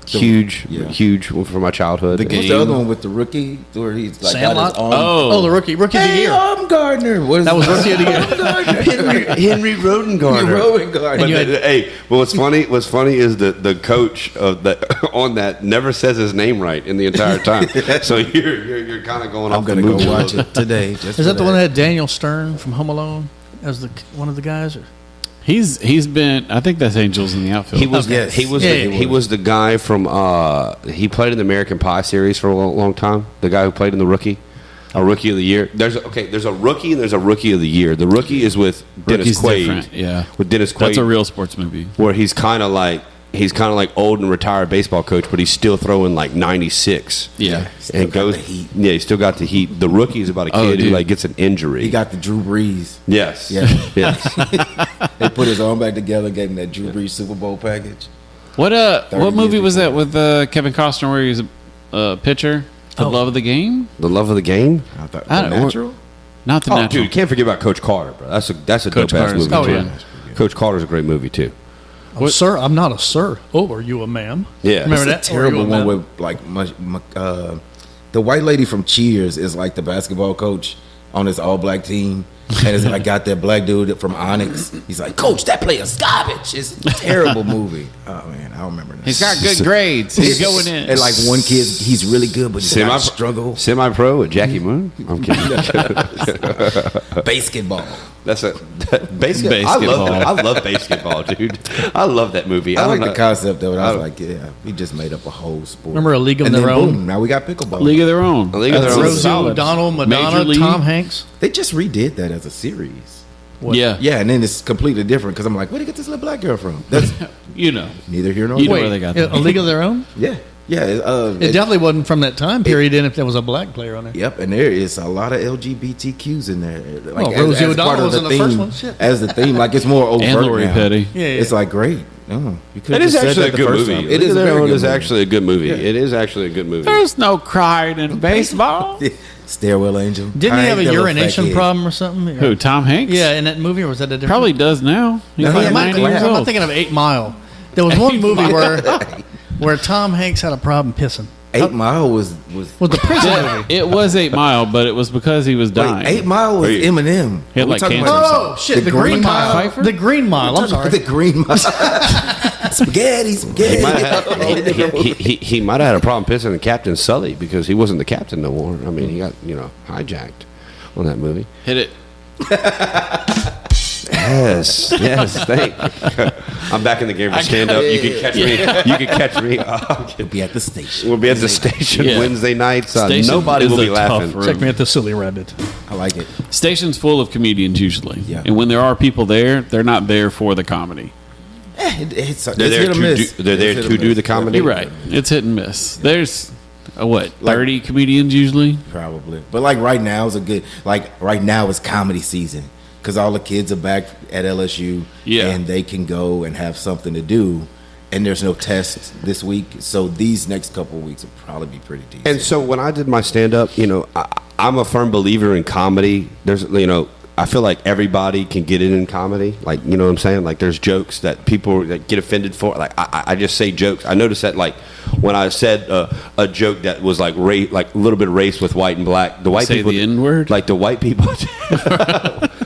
Huge for my childhood. The What's game. the other one with the rookie where he's like Sandlot? got his arm? Oh, the rookie of the Hey, year. Gardner. What is That was his- Rookie of the Year. Henry Rodengarner. Rowan Gardner. But you had- hey, but what's funny is the coach of on that never says his name right in the entire time. So you're kind of going I'm off. gonna the go movie a watch little it today. Just Is for that the one that had Daniel Stern from Home Alone as one of the guys? Or? He's been. I think that's Angels in the Outfield. He was Yes. he was Yeah, the, he was the guy from he played in the American Pie series for a long time. The guy who played in the Rookie, a Rookie of the Year. There's a rookie and there's a Rookie of the Year. The Rookie is with Dennis Rookie's Quaid. different, yeah. With Dennis Quaid. That's a real sports movie. where he's kind of like old and retired baseball coach, but he's still throwing like 96. Yeah. Still And got goes the heat. Yeah, he still got the heat. The Rookie is about a Oh, kid who dude. like gets an injury. He got the Drew Brees. yes. Yeah. Yes. They put his arm back together, gave him that Drew Brees Super Bowl package. What 30 movie years was that before. with Kevin Costner where he was a pitcher? The Love of the Game? The Love of the Game. I thought I don't know. natural. Not the Oh, natural. dude, can't forget about Coach Carter, bro. That's a Coach dope ass Carter's movie. good. too. Oh, yeah. Coach Carter's a great movie too. Sir, I'm not a sir. Oh, are you a ma'am? Yeah. Remember It's that? a Or are you terrible a one ma'am? with like the white lady from Cheers is like the basketball coach on this all black team. And it's like got that black dude from Onyx. He's like, Coach, that player's garbage. It's a terrible movie. Oh man, I don't remember that. He's got good grades. He's going in. And like one kid, he's really good, but he's got struggle. Semi-pro with Jackie Moon. I'm kidding. Basketball. That's basically. I Basketball. love basketball, dude. I love that movie. I like don't the know. concept though. I was like, yeah, we just made up a whole sport. Remember A League of and Their then Own? boom, now we got pickleball. League of Their Own. A League of Their Own. Rosie Solid. O'Donnell, Major Madonna, League. Tom Hanks. They just redid that as a series. What? Yeah. Yeah, and then it's completely different because I'm like, where did they get this little black girl from? That's You know. neither here nor You know there. where they got A that. League of Their Own? Yeah, yeah. It definitely wasn't from that time period. And if there was a black player on there, Yep, and there is a lot of LGBTQs in there. Like, Well, Rosie O'Donnell was in the first one, shit. As the theme, like it's more overt And Lori now. Petty. Yeah, yeah. It's like great. Oh, you could It is actually a good movie. It is a Their very Own good is movie. actually a good movie. Yeah. It is actually a good movie. There's no crying in baseball. Stairwell Angel. didn't he have a That little urination fat kid. problem or something? Who? Tom Hanks? Yeah, in that movie, or was that a different? Probably does now. He's No, he like had 90 years I'm not old. thinking of 8 Mile. There was one 8 movie Mile. where Tom Hanks had a problem pissing. 8 Mile was Was the prison movie? It was 8 Mile, but it was because he was dying. wait, 8 Mile was Are you- Eminem. He had, We're like, talking cancer. about- Oh shit! The Green Mile. Pfeiffer? The Green Mile. I'm sorry. The Green Mile. spaghetti. He might have had a problem pissing in Captain Sully because he wasn't the captain no more. I mean, he got hijacked on that movie. Hit it. Yes. Thank you. I'm back in the game for stand up. You can catch me. You can catch me. We'll be at the station. We'll be at the station Yeah. Wednesday nights. Station Nobody is will be a tough laughing. room. Check me at the Silly Rabbit. I like it. Station's full of comedians usually. Yeah. And when there are people there, they're not there for the comedy. It's They're hit there or to miss. do. They're there It's hit to or do miss. the comedy. You're right. It's hit and miss. There's What, 30 comedians usually? Probably. But like right now is right now is comedy season because all the kids are back at LSU and they can go and have something to do. And there's no tests this week, so these next couple of weeks will probably be pretty decent. And so when I did my stand-up, I'm a firm believer in comedy. There's, I feel like everybody can get it in comedy. Like, you know what I'm saying? Like, there's jokes that people that get offended for. Like, I just say jokes. I noticed that, like, when I said a joke that was like like a little bit of race with white and black, the white say people, the N-word? like the white people,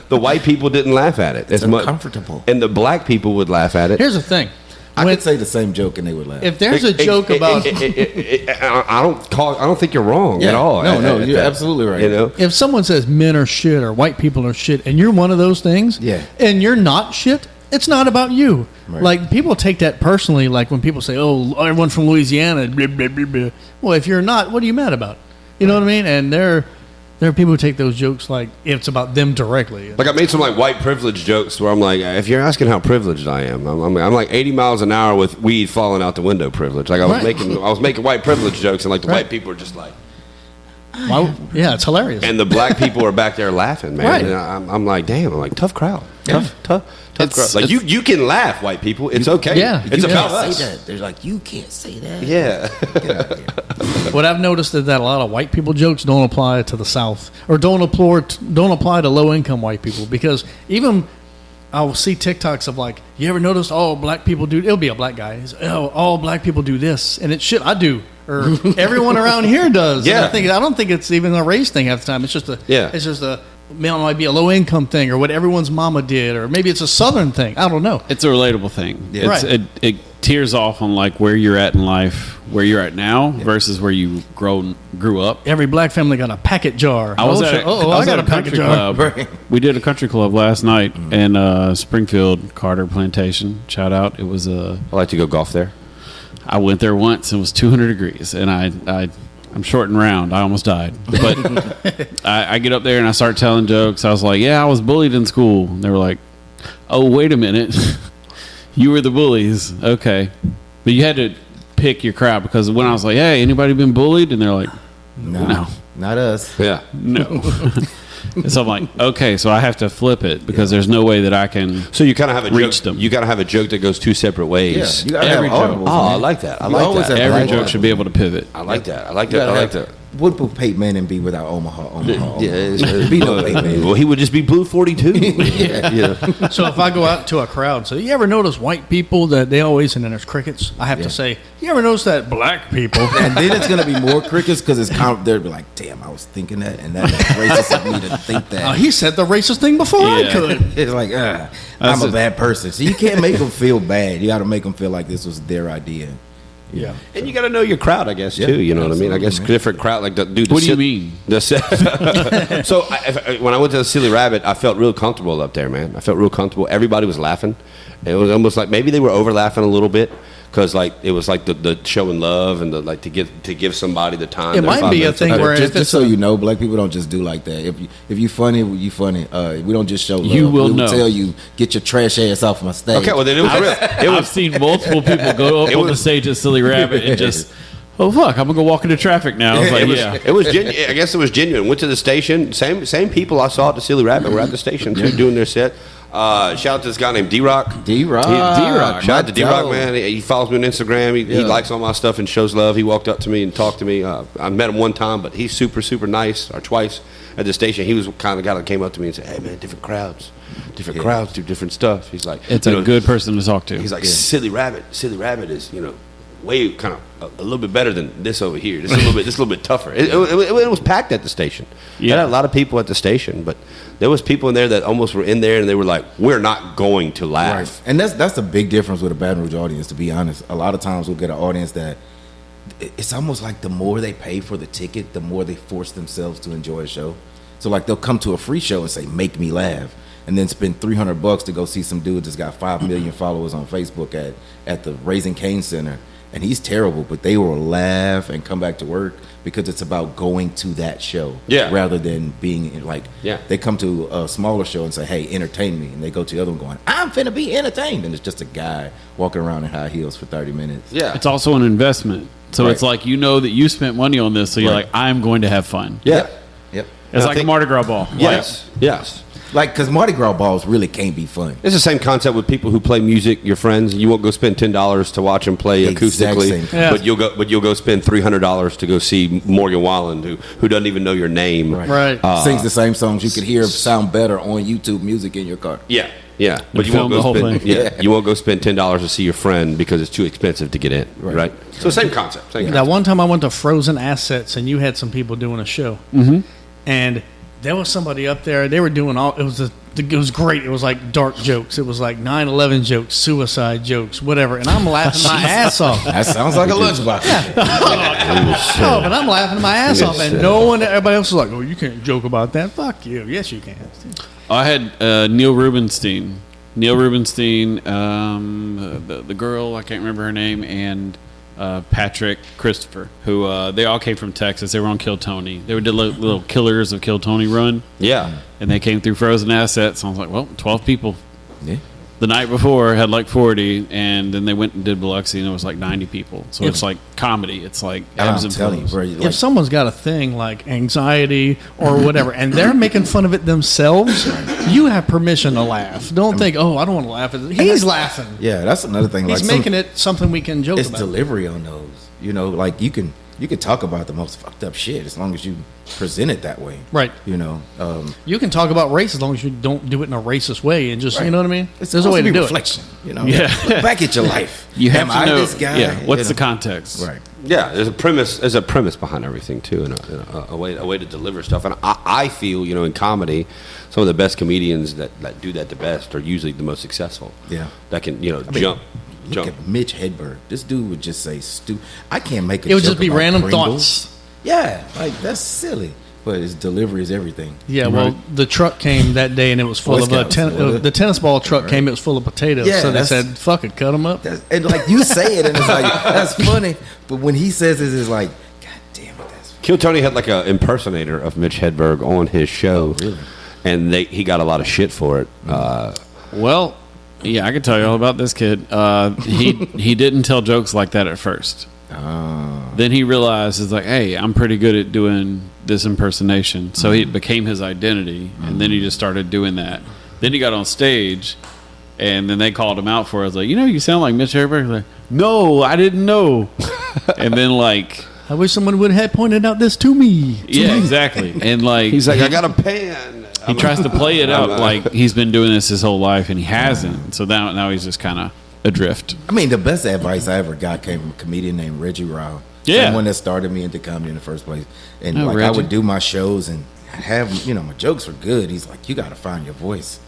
the white people didn't laugh at it as much, uncomfortable, and the black people would laugh at it. Here's the thing. I could say the same joke and they would laugh. If there's a joke about, I don't think you're wrong at all. No, you're absolutely right. If someone says men are shit or white people are shit, and you're one of those things, and you're not shit, it's not about you. Right. Like, people take that personally. Like when people say, "Oh, everyone from Louisiana," blah, blah, blah, blah. Well, if you're not, what are you mad about? You know what I mean? And there are people who take those jokes like it's about them directly. Like, I made some like white privilege jokes where I'm like, if you're asking how privileged I am, I'm like 80 miles an hour with weed falling out the window privilege. Like I was making white privilege jokes, and like the white people are just like, well, yeah, it's hilarious. and the black people are back there laughing, man. Right. And I'm like, damn, I'm like, tough crowd, tough crowd. Like you can laugh, white people. It's okay. Yeah, it's about us. Say that. They're like, you can't say that. Yeah. Get out of here. What I've noticed is that a lot of white people jokes don't apply to the South or don't apply to low income white people, because even I'll see TikToks of like, you ever notice all black people do? It'll be a black guy. All black people do this, and it's shit I do, or everyone around here does. Yeah. And I don't think it's even a race thing half the time. It's just a might be a low income thing, or what everyone's mama did, or maybe it's a Southern thing. I don't know. It's a relatable thing. Yeah. Right. It tears off on like where you're at in life, where you're at now versus where you grew up. Every black family got a packet jar. I was at a packet country jar. club. Right. We did a country club last night in Springfield, Carter Plantation. Shout out! It was I like to go golf there. I went there once. It was 200 degrees, and I'm short and round. I almost died. But I get up there and I start telling jokes. I was like, yeah, I was bullied in school. And they were like, oh, wait a minute. You were the bullies. Okay. But you had to pick your crowd, because when I was like, hey, anybody been bullied? And they're like, no. Not us. Yeah. No. And so I'm like, okay, so I have to flip it, because there's no way that I can. So you kind of have a reach joke. them. You got to have a joke that goes two separate ways. Yeah, you gotta Every have joke. audibles, Oh, I man. like that. I You like always that. have Every audibles. joke should be able to pivot. I like that. I like You that. I gotta like have- that. What would Peyton Manning be without Omaha? Yeah, Be no Peyton Manning. well, he would just be Blue 42. yeah. So if I go out to a crowd, so you ever notice white people that they always, and then there's crickets, I have to say, you ever notice that black people? And then it's gonna be more crickets because it's they'll be like, damn, I was thinking that, and that's racist of me to think that. He said the racist thing before I Yeah. could. It's like, I'm a bad person. So you can't make them feel bad. You got to make them feel like this was their idea. Yeah. And you got to know your crowd, I guess, Yeah, too. You know what I mean? I guess absolutely, man. different crowd. Like the dude. What do you mean? So when I went to the Silly Rabbit, I felt real comfortable up there, man. I felt real comfortable. Everybody was laughing. It was almost like maybe they were over laughing a little bit, because like it was like the showing love and the like to give somebody the time. It their might 5 be a minutes. thing where if Just it's so you know, black people don't just do like that. If you funny, you funny. We don't just show love. You will we know. tell you, get your trash ass off my stage. Okay, well then it was real. It I've was seen multiple people go up on the stage at Silly Rabbit and just, oh fuck, I'm gonna go walk into traffic now. I was like, it was I guess it was genuine. Went to the station. Same people I saw at the Silly Rabbit were at the station too, doing their set. Shout out to this guy named D-Rock. D-Rock. Shout out to D-Rock, man. He follows me on Instagram. He likes all my stuff and shows love. He walked up to me and talked to me. I met him one time, but he's super, super nice, or twice at the station. He was kind of the guy that came up to me and said, hey, man, different crowds do different stuff. He's like, it's a good person to talk to. He's like, Silly Rabbit is, way kind of a little bit better than this over here. This is a little bit tougher. It was packed at the station. Yeah. There had a lot of people at the station, but there was people in there that almost were in there and they were like, we're not going to laugh. Right. And that's a big difference with a Baton Rouge audience, to be honest. A lot of times we'll get an audience that it's almost like the more they pay for the ticket, the more they force themselves to enjoy a show. So like they'll come to a free show and say, make me laugh, and then spend $300 to go see some dude that's got 5 million followers on Facebook at the Raising Cane Center. And he's terrible, but they will laugh and come back to work because it's about going to that show, rather than being like, they come to a smaller show and say, hey, entertain me. And they go to the other one going, I'm finna be entertained. And it's just a guy walking around in high heels for 30 minutes. Yeah. It's also an investment. So Right. it's like, you know that you spent money on this, so you're Right. like, I'm going to have fun. Yeah. Yep. It's I like a think- Mardi Gras ball. Yes. Yes. Like, because Mardi Gras balls really can't be fun. It's the same concept with people who play music. Your friends, you won't go spend $10 to watch them play Exact acoustically, same. Yeah. but you'll go spend $300 to go see Morgan Wallen, who doesn't even know your name. Right. Sings the same songs you could hear sound better on YouTube Music in your car. Yeah, yeah. But you film won't go the whole spend. thing. Yeah, you won't go spend $10 to see your friend because it's too expensive to get in. Right. So same concept. Same That concept. one time I went to Frozen Assets and you had some people doing a show, and there was somebody up there. They were doing all. It was great. It was like dark jokes. It was like 9/11 jokes, suicide jokes, whatever. And I'm laughing my ass off. That sounds like a lunchbox. Oh, but I'm laughing my ass off, and everybody else was like, "Oh, you can't joke about that." Fuck you. Yes, you can. I had Neil Rubenstein. The girl, I can't remember her name, and Patrick Christopher, who they all came from Texas. They were on Kill Tony. They did little Killers of Kill Tony run, Yeah. and they came through Frozen Assets. I was like, well, 12 people. Yeah. The night before had like 40, and then they went and did Biloxi, and it was like 90 people. So it's like comedy. It's like ebbs I'm and telling you, flows. bro. Like, If someone's got a thing like anxiety or whatever, and they're making fun of it themselves, you have permission to laugh. Don't think, "Oh, I don't want to laugh." He's laughing. yeah, that's another thing. He's like making it something we can joke It's about. delivery on those. You know, like you can talk about the most fucked up shit as long as you present it that way. Right. You know, You can talk about race as long as you don't do it in a racist way, and just Right. you know what I mean. it's There's a way to do reflection. You know, Yeah. Look back at your life. You have Am to I know this guy? Yeah, what's You the know? context? Right. Yeah, there's a premise. There's a premise behind everything too, and a way to deliver stuff. And I feel, in comedy, some of the best comedians that do that the best are usually the most successful. Yeah. that can mean, jump. Look at Mitch Hedberg. This dude would just say stupid. I can't make a It would joke just be about random Pringles. thoughts. Yeah, like that's silly. But his delivery is everything. Yeah, well, the truck came that day and it was full Boy of Scouts, the tennis ball truck came. It was full of potatoes. Yeah, so they that's- said, "Fuck it, cut them up." And like you say it, and it's like that's funny. But when he says it, it's like, God damn it, that's Kill Tony had like an impersonator of Mitch Hedberg on his show, really? and he got a lot of shit for it. Well, yeah, I can tell you all about this kid. He didn't tell jokes like that at first. Then he realized, it's like, hey, I'm pretty good at doing this impersonation. So it became his identity, and then he just started doing that. Then he got on stage, and then they called him out for it. I was like, you sound like Mitch Hedberg. He's like, no, I didn't know. And then like, I wish someone would have pointed out this to me. yeah, exactly. And like, He's like, I got a pan. he tries to play it out like he's been doing this his whole life, and he hasn't. So now he's just kind of adrift. I mean, the best advice I ever got came from a comedian named Reggie Rao. Yeah. The one that started me into comedy in the first place. And Oh, like I Reggie. would do my shows and I'd have, my jokes were good. He's like, you got to find your voice.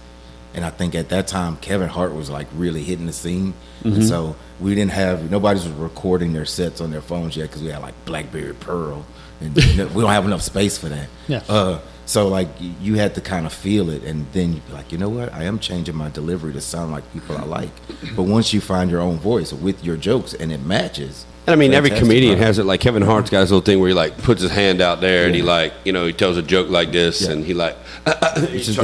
And I think at that time, Kevin Hart was like really hitting the scene. And so we didn't have, nobody was recording their sets on their phones yet because we had like BlackBerry Pearl. And we don't have enough space for that. Yeah. So like you had to kind of feel it, and then you'd be like, you know what? I am changing my delivery to sound like people I like. But once you find your own voice with your jokes and it matches, And I mean, every fantastic comedian product. has it. Like Kevin Hart's got his little thing where he like puts his hand out there and he like, he tells a joke like this, Yeah. and he like he's just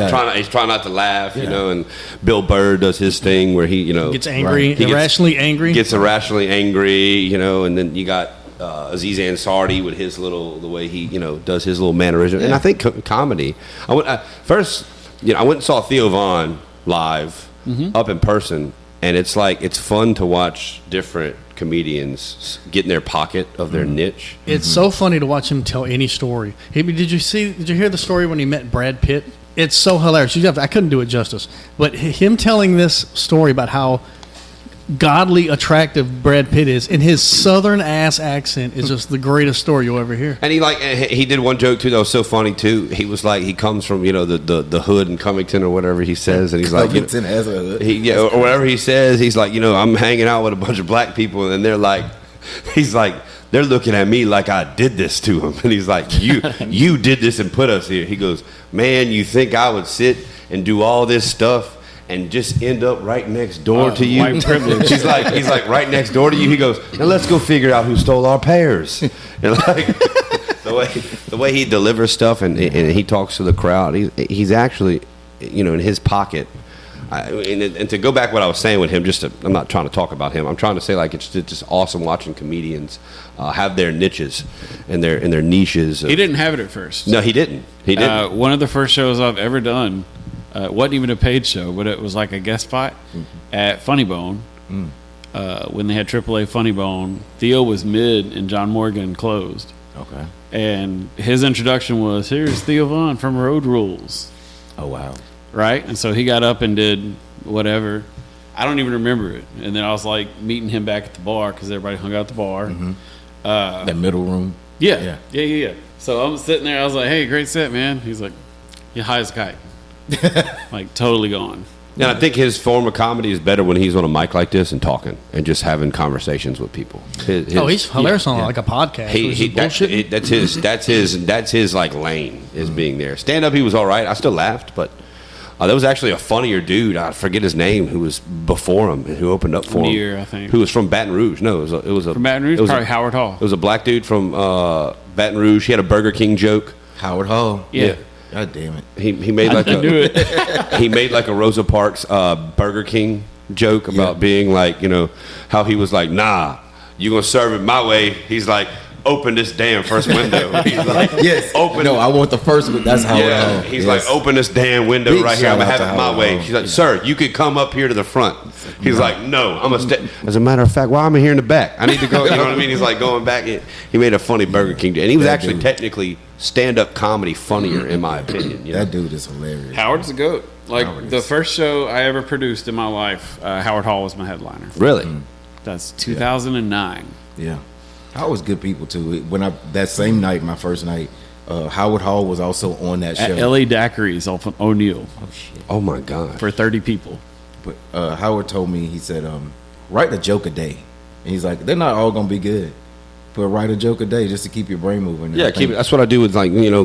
trying not to laugh, Yeah. And Bill Burr does his thing where he Gets angry, He gets- irrationally angry. gets irrationally angry, and then you got Aziz Ansari with the way he does his little mannerism. And I think comedy. I went and saw Theo Vaughn live up in person, and it's like it's fun to watch different comedians get in their pocket of their niche. It's so funny to watch him tell any story. Did you hear the story when he met Brad Pitt? It's so hilarious. I couldn't do it justice. But him telling this story about how godly attractive Brad Pitt is in his southern ass accent is just the greatest story you'll ever hear. And he did one joke too that was so funny too. He was like, he comes from the hood in Covington or whatever he says, and he's like, Covington has a hood. or whatever he says. He's like, I'm hanging out with a bunch of black people, and they're like, he's like, they're looking at me like I did this to him, and he's like, you did this and put us here. He goes, man, you think I would sit and do all this stuff and just end up right next door to you? white privilege. He's like right next door to you. He goes, now let's go figure out who stole our pears. And like the way he delivers stuff and he talks to the crowd, he's actually, in his pocket And to go back what I was saying with him, I'm not trying to talk about him. I'm trying to say like it's just awesome watching comedians have their niches and their niches. He didn't have it at first. No, he didn't. He didn't. One of the first shows I've ever done wasn't even a paid show, but it was like a guest spot at Funny Bone. When they had AAA Funny Bone, Theo was mid and John Morgan closed. Okay. And his introduction was, here's Theo Vaughn from Road Rules. Oh, wow. Right? And so he got up and did whatever. I don't even remember it. And then I was like meeting him back at the bar because everybody hung out at the bar. That middle room. Yeah. So I'm sitting there. I was like, hey, great set, man. He's like, you're high as a kite. Like, totally gone. And I think his form of comedy is better when he's on a mic like this and talking and just having conversations with people. He's hilarious on like a podcast. That's his like lane is being there. Stand up, he was all right. I still laughed, but there was actually a funnier dude. I forget his name who was before him and who opened up for him. I think. Who was from Baton Rouge? No, it was from Baton Rouge. Probably Howard Hall. It was a black dude from Baton Rouge. He had a Burger King joke. Howard Hall. Yeah. God damn it. He made like he made like a Rosa Parks Burger King joke about being like, how he was like, nah, you gonna serve it my way. He's like, open this damn first window. He's like, open. No, I want the first one. That's Howard Hall. He's like, open this damn window Big right here. I'm gonna have it my Howard way. Hall. She's like, sir, you could come up here to the front. He's like, no, I'm gonna stay. As a matter of fact, why am I here in the back? I need to go. You know what I mean? He's like going back. He made a funny Burger King, and he was actually technically stand-up comedy funnier in my opinion. That dude is hilarious. Howard's the GOAT. Like the first show I ever produced in my life, Howard Hall was my headliner. Really? That's 2009. Yeah. Howard was good people too. That same night, my first night, Howard Hall was also on that show. At L.A. Daiquiris off of O'Neill. Oh shit! Oh my god! For 30 people. But Howard told me, he said, write a joke a day, and he's like, they're not all gonna be good, but write a joke a day just to keep your brain moving. Yeah, keep it. That's what I do with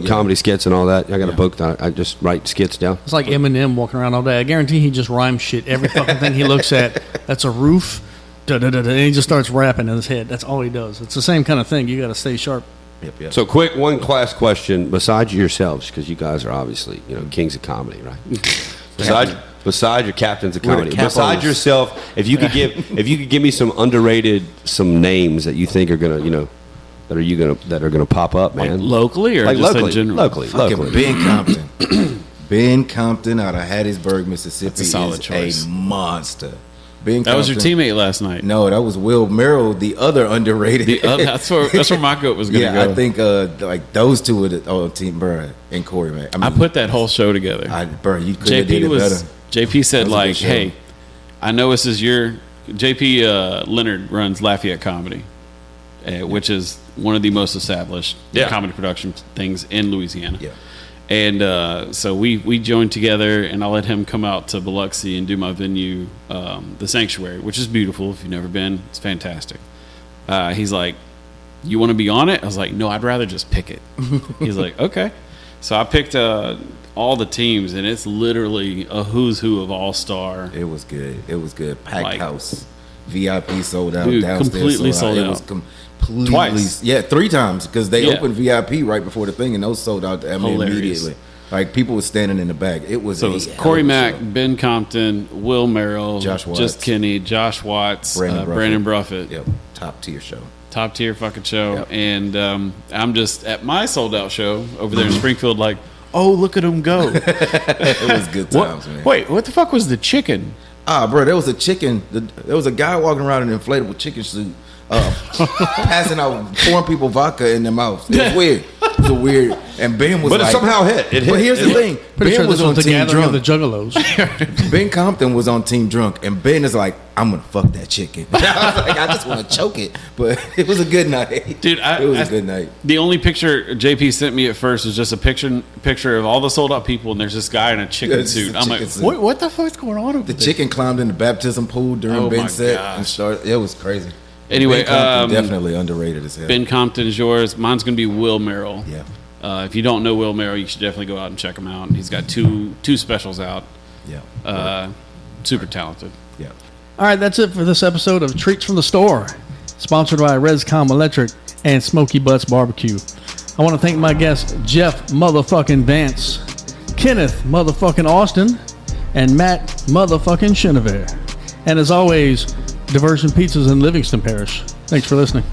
comedy skits and all that. I got a book that I just write skits down. It's like Eminem walking around all day. I guarantee he just rhymes shit. Every fucking thing he looks at, that's a roof. And he just starts rapping in his head. That's all he does. It's the same kind of thing. You got to stay sharp. Yep. So, quick one class question. Besides yourselves, because you guys are obviously kings of comedy, right? Besides your captains of comedy, besides yourself, if you could give me some underrated names that you think are gonna that are gonna pop up, man. Like locally or like just locally, in general? Locally. Ben Compton. Ben Compton out of Hattiesburg, Mississippi. That's a solid choice. A monster. That was your teammate last night. No, that was Will Merrill, the other underrated. That's where my goat was going to go. I think like those two were the team, bro, and Corey, man. I put that whole show together. You couldn't have did it better. JP said like, hey, I know this is your JP Leonard runs Lafayette Comedy, which is one of the most established comedy production things in Louisiana. Yeah. And so we joined together, and I let him come out to Biloxi and do my venue, The Sanctuary, which is beautiful. If you've never been, it's fantastic. He's like, you want to be on it? I was like, no, I'd rather just pick it. He's like, okay. So I picked all the teams, and it's literally a who's who of all-star. It was good. Packed house. VIP sold out. Dude, downstairs completely sold out. It was completely. Twice. Yeah, 3 times because they opened VIP right before the thing, and those sold out immediately. Like people were standing in the back. It was Corey Mack, Ben Compton, Will Merrill, Josh Watts, JestKenni, Josh Watts, Brandon Bruffett. Yep, top tier show. Top tier fucking show. Yep. And I'm just at my sold out show over there in Springfield, like, oh, look at him go. It was good times, man. Wait, what the fuck was the chicken? Bro, there was a chicken. There was a guy walking around in an inflatable chicken suit, passing out pouring people vodka in their mouths. It was weird. It was weird. And Ben was but it somehow hit. It hit. But here's the thing. Pretty Ben sure was this on was the Team gathering of the Drunk. Juggalos. Ben Compton was on Team Drunk, and Ben is like, I'm gonna fuck that chicken. I was like, I just want to choke it. But it was a good night, dude. It was a good night. The only picture JP sent me at first was just a picture of all the sold out people, and there's this guy in a chicken suit. I'm like, what the fuck's going on over there? The chicken climbed in the baptism pool during Ben's set and started. It was crazy. Anyway, definitely underrated as hell. Ben Compton is yours. Mine's going to be Will Merrill. Yeah. If you don't know Will Merrill, you should definitely go out and check him out. He's got two specials out. Yeah. Super talented. Yeah. All right, that's it for this episode of Treats from the Store, sponsored by ResCom Electric and Smoky Butts Barbecue. I want to thank my guests, Jeff motherfucking Vance, Kenneth motherfucking Austin, and Matt motherfucking Chenevert. And as always, Diversion Pizzas in Livingston Parish. Thanks for listening.